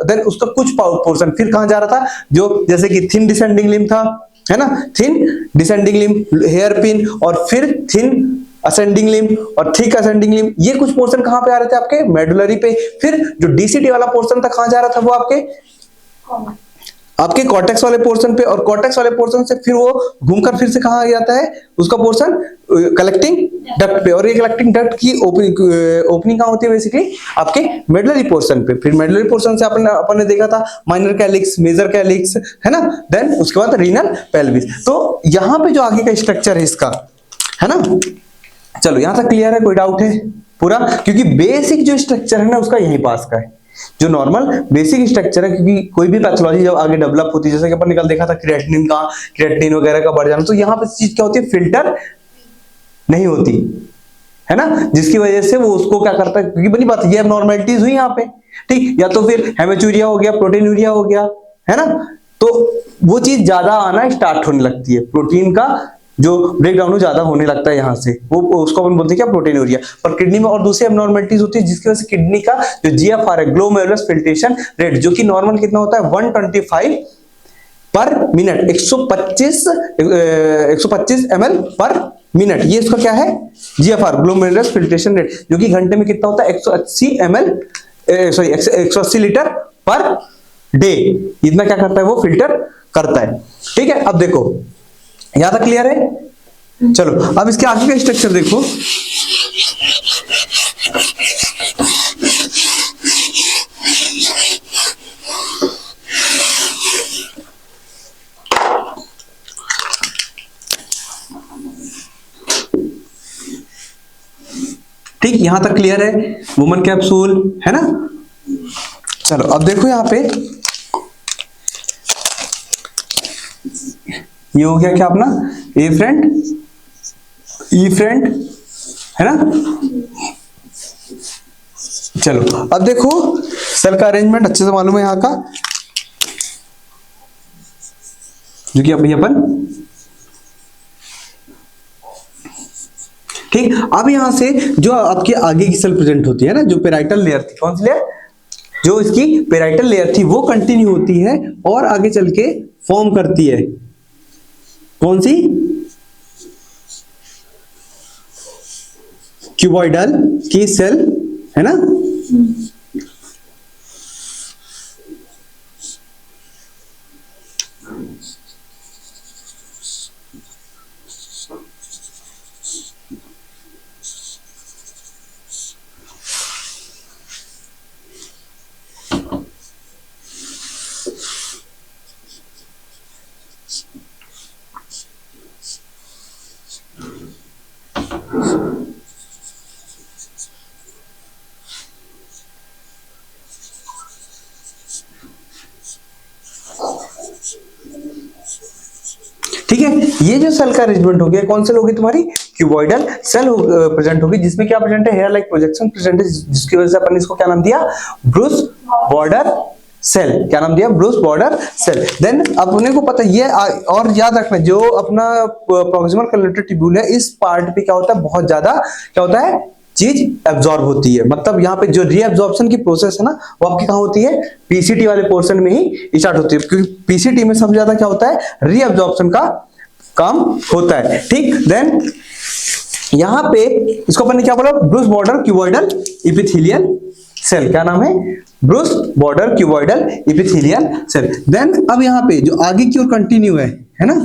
देन उसका कुछ पोर्शन फिर कहां जा रहा था? जो जैसे कि थिन डिसेंडिंग लिम्ब था, है ना, thin descending limb, hairpin, और फिर थिन असेंडिंग लिम्ब और थिक असेंडिंग लिम्ब। ये कुछ पोर्शन कहां पे आ रहे थे? आपके मेडुलरी पे। फिर जो डीसीटी वाला पोर्शन था कहां जा रहा था? वो आपके कॉर्टेक्स वाले पोर्शन पे, और कॉर्टेक्स वाले पोर्शन से फिर वो घूमकर फिर से कहां आ जाता है? उसका पोर्शन कलेक्टिंग डक्ट पे। और ये कलेक्टिंग डक्ट की ओपनिंग कहां होती है? बेसिकली आपके मेडुलरी पोर्शन पे। फिर मेडुलरी पोर्शन से अपन ने देखा था माइनर कैलिक्स, मेजर कैलिक्स, है ना, देन उसके बाद रीनल पेल्विस। तो यहां पे जो आगे का स्ट्रक्चर है इसका, है ना, चलो यहां तक क्लियर है? कोई डाउट है पूरा? क्योंकि बेसिक जो स्ट्रक्चर है ना उसका यहीं पास का है, जो नॉर्मल बेसिक स्ट्रक्चर है। क्योंकि कोई भी पैथोलॉजी जब आगे डेवलप होती है, जैसे कि अपन ने कल देखा था क्रिएटिनिन वगैरह का बढ़ जाना, तो यहाँ पे चीज क्या होती है? फिल्टर नहीं होती, है ना, जिसकी वजह से वो उसको क्या करता है? क्योंकि बनी बात ये एब्नॉर्मलिटीज हुई यहाँ पे। ठीक, या तो फिर हेमेचूरिया हो गया, प्रोटीनूरिया हो गया, है ना, तो वो चीज ज्यादा आना स्टार्ट होने लगती है। प्रोटीन का जो ब्रेकडाउन ज्यादा होने लगता है यहाँ से, वो उसको अपन बोलते हैं क्या? प्रोटीनूरिया। पर किडनी में और दूसरी एब्नॉर्मलिटीज होती है जिसकी वजह से किडनी का जो जीएफआर है, ग्लोमेरुलस फिल्ट्रेशन रेट, जो कि नॉर्मल कितना होता है? 125 पर मिनट, 125 ml पर मिनट। ये इसका क्या है? जीएफआर, ग्लोमेरुलस फिल्ट्रेशन रेट, जो कि घंटे में कितना होता है? 180 लीटर पर डे। इतना क्या करता है? वो फिल्टर करता है। ठीक है, अब देखो यहां तक क्लियर है? चलो अब इसके आगे का स्ट्रक्चर देखो। ठीक, यहां तक क्लियर है? वुमन कैप्सूल, है ना। चलो अब देखो यहां पे ये हो गया क्या अपना? एफरेंट, ईफरेंट, है ना। चलो अब देखो सेल का अरेंजमेंट अच्छे से मालूम है यहाँ का, जो कि अभी अपन ठीक। अब यहां से जो आपके आगे की सेल प्रेजेंट होती है ना, जो पेराइटल लेयर थी, कौन सी लेयर? जो इसकी पेराइटल लेयर थी वो कंटिन्यू होती है और आगे चल के फॉर्म करती है कौन सी? क्यूबॉइडल की सेल, है ना। है, ये जो सेल का अरेंजमेंट हो गया, कौन सेल होगी तुम्हारी, क्यूबॉइडल सेल प्रेजेंट होगी, जिसमें क्या प्रेजेंट है, हेयर लाइक प्रोजेक्शन प्रेजेंट है, जिसकी वजह से अपन इसको क्या नाम दिया, ब्रूस बॉर्डर सेल। क्या नाम दिया, ब्रूस बॉर्डर सेल। देन अपने को पता ये और याद रखना, जो अपना प्रॉक्सिमल कलेक्टर ट्यूब्यूल है, इस पार्ट पे क्या होता है, बहुत ज्यादा क्या होता है, चीज एब्जॉर्ब होती है। मतलब यहाँ पे जो रीअब्जॉर्प्शन की प्रोसेस है ना, वो आपकी कहाँ होती है, पीसीटी वाले पोर्शन में ही स्टार्ट होती है, क्योंकि पीसीटी में सबसे ज्यादा क्या होता है, रीअब्जॉर्प्शन का काम होता है। ठीक, देन यहाँ पे इसको अपन ने क्या बोला, brush border cuboidal epithelial cell. क्या नाम है, brush border cuboidal epithelial cell. Then अब यहाँ पे जो आगे की ओर कंटिन्यू है ना,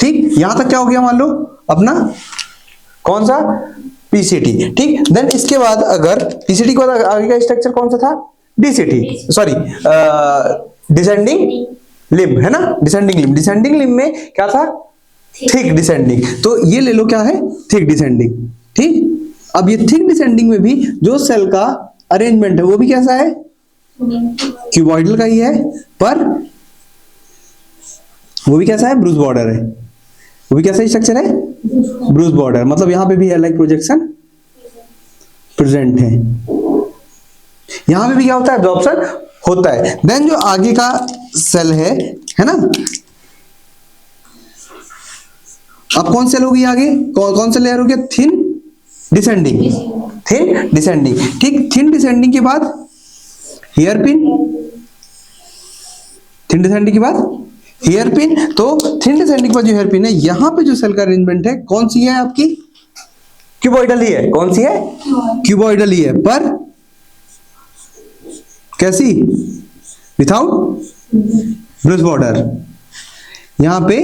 ठीक, यहां तक क्या हो गया, मान लो अपना कौन सा, पीसीटी। ठीक, देन इसके बाद अगर पीसीटी के बाद आगे का स्ट्रक्चर कौन सा था, डीसीटी, सॉरी डिसेंडिंग लिम्ब है ना, डिसेंडिंग लिम्ब। डिसेंडिंग लिम्ब में क्या था, थिक डिसेंडिंग, तो ये ले लो क्या है, थिक डिसेंडिंग। ठीक, अब ये थिक डिसेंडिंग में भी जो सेल का अरेंजमेंट है वो भी कैसा है, क्यूबॉइडल का ही है, पर वो भी कैसा है, ब्रूस बॉर्डर है। वो भी कैसा स्ट्रक्चर है, ब्रूस बॉर्डर, मतलब यहां पे भी हेयर लाइक प्रोजेक्शन प्रेजेंट है, यहां पे भी क्या होता है, एब्जॉर्प्शन होता है। देन जो आगे का सेल है ना, अब कौन सेल होगी आगे, कौन सा लेयर हो गया, थिन डिसेंडिंग, थिन डिसेंडिंग। ठीक, थिन डिसेंडिंग के बाद हेयर पिन, थिन डिसेंडिंग के बाद हेयर पिन। तो थिन डिसेंडिंग के बाद जो हेयर पिन है, यहां पे जो सेल का अरेंजमेंट है कौन सी है आपकी, क्यूबॉइडल ही है। कौन सी है, क्यूबॉइडल ही है, पर कैसी, विथआउट ब्रूस बॉर्डर। यहां पे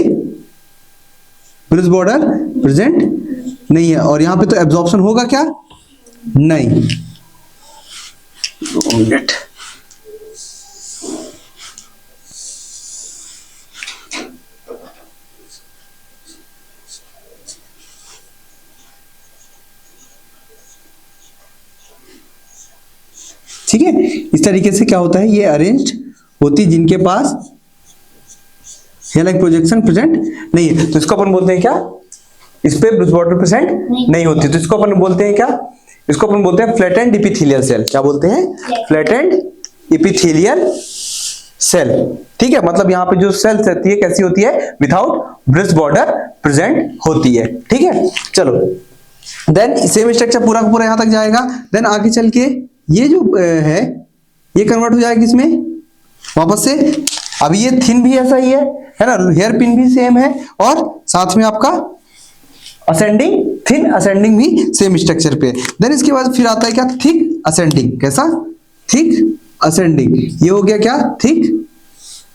ब्रूस बॉर्डर प्रेजेंट नहीं है, और यहां पे तो एब्जॉर्प्शन होगा क्या, नहीं। ठीक है, इस तरीके से क्या होता है, ये अरेंज्ड होती, जिनके पास हेयर लाइक प्रोजेक्शन प्रेजेंट नहीं है, तो इसको अपन बोलते हैं क्या, इस पे ब्रूस बॉर्डर प्रेजेंट नहीं होती, तो इसको अपन बोलते हैं क्या, इसको अपन बोलते हैं फ्लैटेंड इपिथेलियल सेल। क्या बोलते हैं, फ्लैटेंड इपिथेलियल सेल। ठीक है, मतलब यहाँ पे जो सेल रहती है कैसी होती है, विदाउट ब्रूस बॉर्डर प्रेजेंट होती है। ठीक है, चलो देन सेम स्ट्रक्चर पूरा का पूरा यहां तक जाएगा। देन आगे चल के ये जो है ये कन्वर्ट हो जाएगा किसमें, वापस से। अब ये थिन भी ऐसा ही है ना, हेयर पिन भी सेम है, और साथ में आपका असेंडिंग, थिन असेंडिंग भी सेम स्ट्रक्चर पे। देन इसके बाद फिर आता है क्या, थिक असेंडिंग। कैसा, थिक असेंडिंग। ये हो गया क्या, थिक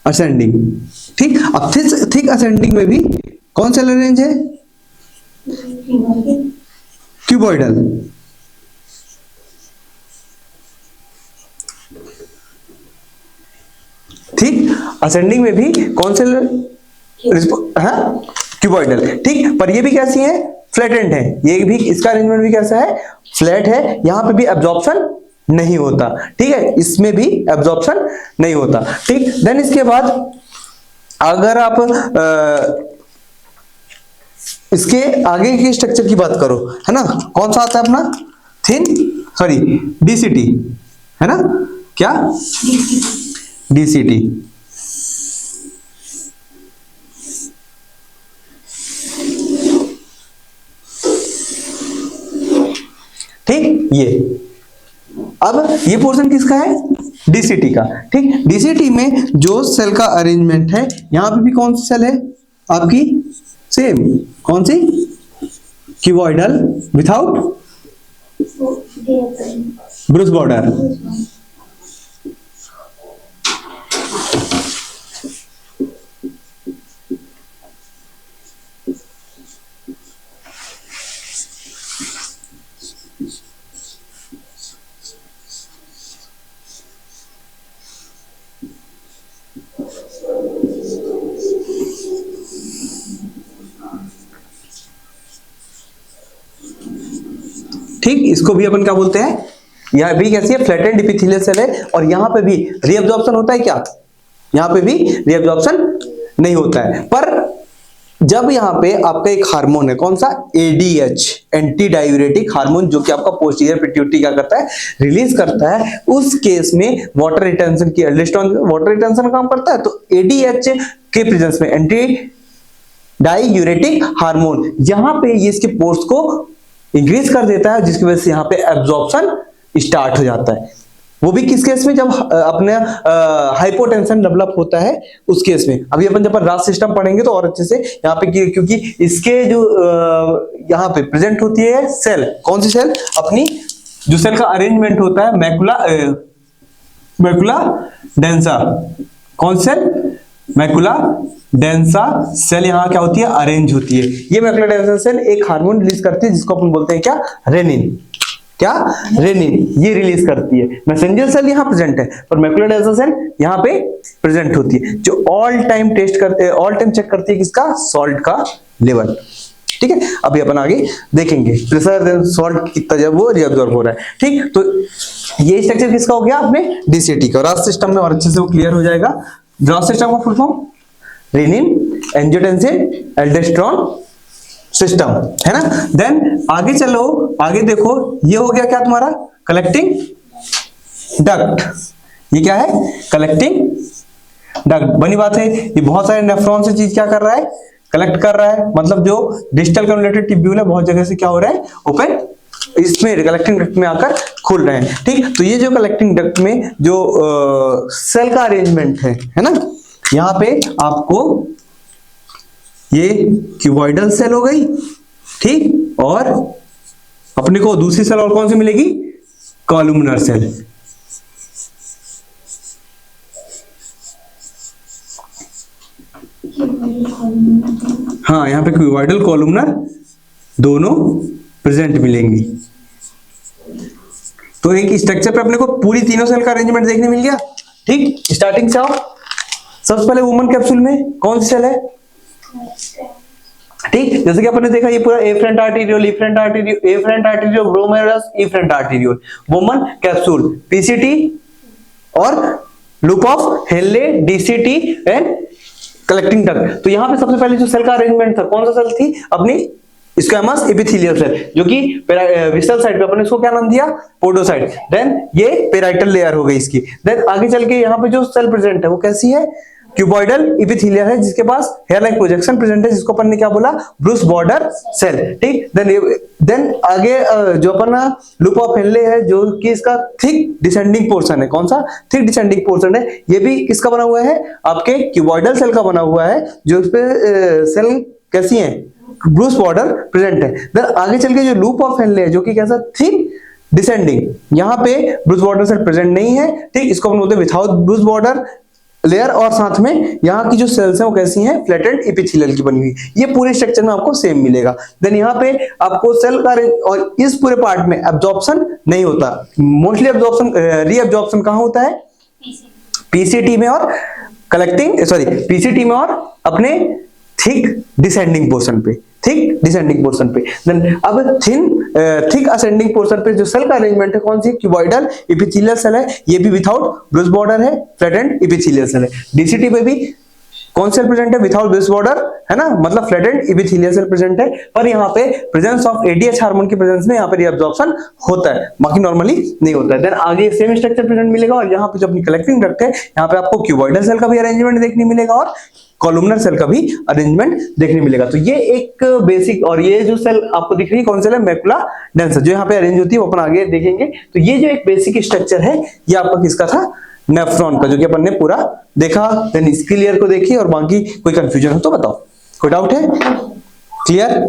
असेंडिंग। ठीक, अब थिक असेंडिंग में भी कौन सा रेंज है, क्यूबॉइडल। ठीक, असेंडिंग में भी कौन से, क्यूबॉइडल। ठीक, पर ये भी कैसी है, फ्लैटेंट है, ये भी, इसका अरेंजमेंट भी कैसा है, फ्लैट है, यहां पे भी एब्जॉर्प्शन नहीं होता। ठीक है, इसमें भी एब्जॉर्प्शन नहीं होता। ठीक, देन इसके बाद अगर आप इसके आगे के स्ट्रक्चर की बात करो, है ना, कौन सा आता है अपना, थिन, सॉरी डीसीटी, है ना, क्या, डीसीटी। ठीक, ये अब ये पोर्शन किसका है, डीसीटी का। ठीक, डीसीटी में जो सेल का अरेंजमेंट है, यहां पे भी कौन सी सेल है आपकी, सेम, कौन सी, क्यूबॉइडल विथआउट ब्रूस बॉर्डर। ठीक, इसको भी अपन क्या बोलते हैं, यह भी कैसी है, फ्लैटेंड एपिथेलियल सेल है, और यहां पे भी रीअब्जॉर्प्शन होता है क्या, यहां पे भी रीअब्जॉर्प्शन नहीं होता है, पर जब यहाँ पे आपका एक हार्मोन है, कौन सा, ADH, एंटी डायूरेटिक हार्मोन, जो कि आपका पोस्टीरियर पिट्यूटरी क्या करता है, रिलीज करता है, उस केस में वाटर रिटेंशन की एल्डोस्टेरोन वाटर रिटेंशन काम करता है, तो ADH के प्रेजेंस में एंटी डायूरेटिक हार्मोन यहाँ पे ये इसके पोर्स को इंक्रीज कर देता है, जिसकी वजह से यहाँ पे एब्जॉर्प्शन स्टार्ट हो जाता है। वो भी किस केस में, जब अपने हाइपोटेंशन डेवलप होता है उस केस में। अभी अपन जब रास सिस्टम पढ़ेंगे तो और अच्छे से यहाँ पे, क्योंकि इसके जो यहाँ पे प्रेजेंट होती है सेल, कौन सी सेल, अपनी जो सेल का अरेंजमेंट होता है मैकुला डेंसा, कौन सेल, मैकुला डेंसा सेल यहाँ क्या होती है, अरेंज होती है। ये मैकुला डेंसा सेल एक हार्मोन रिलीज करती है जिसको अपन बोलते हैं क्या, रेनिन, क्या, रेनिन, ये रिलीज करती है। मैसेंजर सेल यहाँ प्रेजेंट है, पर मैकुला डेंसा सेल यहाँ पे प्रेजेंट होती है, जो ऑल टाइम चेक करती है किसका, सॉल्ट का लेवल। ठीक है, अभी अपन आगे देखेंगे प्रेशर सॉल्ट कितना जब वो रिअब्सॉर्ब हो रहा है। ठीक, तो ये स्ट्रक्चर किसका हो गया अपने डीसीटी का, रास सिस्टम में, और अच्छे से वो क्लियर हो जाएगा। रास सिस्टम का full form renin angiotensin aldosterone system, है ना। देन आगे चलो, आगे देखो, ये हो गया क्या तुम्हारा, कलेक्टिंग डक्ट। ये क्या है, कलेक्टिंग डक्ट, बनी बात है। ये बहुत सारे नेफ्रॉन से चीज क्या कर रहा है, कलेक्ट कर रहा है, मतलब जो डिस्टल कन्वोल्यूटेड ट्यूब्यूल है बहुत जगह से क्या हो रहा है, ओपन इसमें कलेक्टिंग डक्ट में आकर खुल रहे हैं। ठीक, तो ये जो कलेक्टिंग डक्ट में जो सेल का अरेंजमेंट है ना, यहाँ पे आपको ये क्यूबॉइडल सेल हो गई, ठीक, और अपने को दूसरी सेल और कौन सी मिलेगी, कॉलुमनर सेल। हाँ, यहाँ पे क्यूबॉइडल कॉलुमनर दोनों प्रेजेंट मिलेंगी। तो एक स्ट्रक्चर पे अपने को पूरी तीनों सेल का अरेंजमेंट देखने मिल गया। ठीक, स्टार्टिंग से आओ, सबसे पहले वुमन कैप्सूल में कौन सी सेल है, ठीक, जैसे कि अपन ने देखा ये पूरा afferent arteriole, afferent arteriole, glomerulus, efferent arteriole, Bowman capsule, PCT और loop of Henle, DCT and collecting duct. तो यहाँ पे सबसे पहले जो सेल का अरेंजमेंट था, कौन सा सेल थी अपनी, स्क्वैमस एपिथेलियल सेल, जो कि विस्टल साइड पे अपन इसको क्या नाम दिया, पोडोसाइट। देन ये पेराइटल लेयर हो गई इसकी। देन आगे चल के यहाँ पे जो सेल प्रेजेंट है वो कैसी है, क्यूबॉइडल एपिथेलियल है, जिसके पास हेयर लाइक प्रोजेक्शन प्रेजेंट है, जिसको अपन ने क्या बोला, ब्रूस बॉर्डर सेल। ठीक, देन आगे जो अपन लूप ऑफ हेनले है, जो कि इसका थिक डिसेंडिंग पोर्शन है, कौन सा, थिक डिसेंडिंग पोर्शन है, ये भी किसका बना हुआ है, आपके क्यूबॉइडल सेल का बना हुआ है, जो इस पे सेल कैसी है, ब्रूस बॉर्डर प्रेजेंट है। देन आगे चल के जो लूप ऑफ हेनले है, जो कि कैसा, थिक डिसेंडिंग, यहाँ पे ब्रूस बॉर्डर सेल प्रेजेंट नहीं है। ठीक, इसको अपन बोलते हैं विथआउट ब्रूस बॉर्डर लेयर, और साथ में यहाँ की जो सेल्स हैं वो कैसी हैं, फ्लैटेंड एपिथेलियल की बनी हुई। ये पूरे स्ट्रक्चर में आपको सेम मिलेगा। देन यहाँ पे आपको सेल का, और इस पूरे पार्ट में एब्जॉर्प्शन नहीं होता, मोस्टली एब्जॉर्प्शन रीअब्जॉर्प्शन कहाँ होता है, पीसीटी में और पीसीटी में और अपने थिक डिसेंडिंग पोर्शन पे, थिक डिसेंडिंग पोर्शन पे। देन अब थिक असेंडिंग पोर्शन पे जो सेल का अरेंजमेंट है, कौन सी, क्यूबॉइडल एपिथेलियल सेल है, ये भी विथआउट ब्रूस बॉर्डर है, फ्लैटेंड एपिथेलियल सेल है। डीसीटी पे भी कौन सेल प्रेजेंट है, विथआउट ब्रूस बॉर्डर, है ना, मतलब फ्लैटेंड एपिथेलियल सेल प्रेजेंट है, पर यहाँ पे प्रेजेंस ऑफ एडीएच हार्मोन की प्रेजेंस में यहाँ पे रीअब्जॉर्प्शन होता है, बाकी नॉर्मली नहीं होता है। देन आगे सेम स्ट्रक्चर प्रेजेंट मिलेगा, और यहाँ पे जो अपनी कलेक्टिंग डक्ट है, यहाँ पे आपको क्यूबॉइडल सेल का भी अरेंजमेंट देखने मिलेगा और कॉलुमनर सेल का भी अरेंजमेंट देखने मिलेगा। तो ये एक बेसिक, और ये जो सेल आपको दिख रही है कौन सी है, मैकुला डेंसा, जो यहाँ पे अरेंज होती है, वो अपन आगे देखेंगे। तो ये जो एक बेसिक स्ट्रक्चर है, ये आपका किसका था, नेफ्रॉन का, जो कि अपन ने पूरा देखा। देन इसकी लेयर को देखिए, और बाकी कोई कंफ्यूजन हो तो बताओ, कोई डाउट है, क्लियर।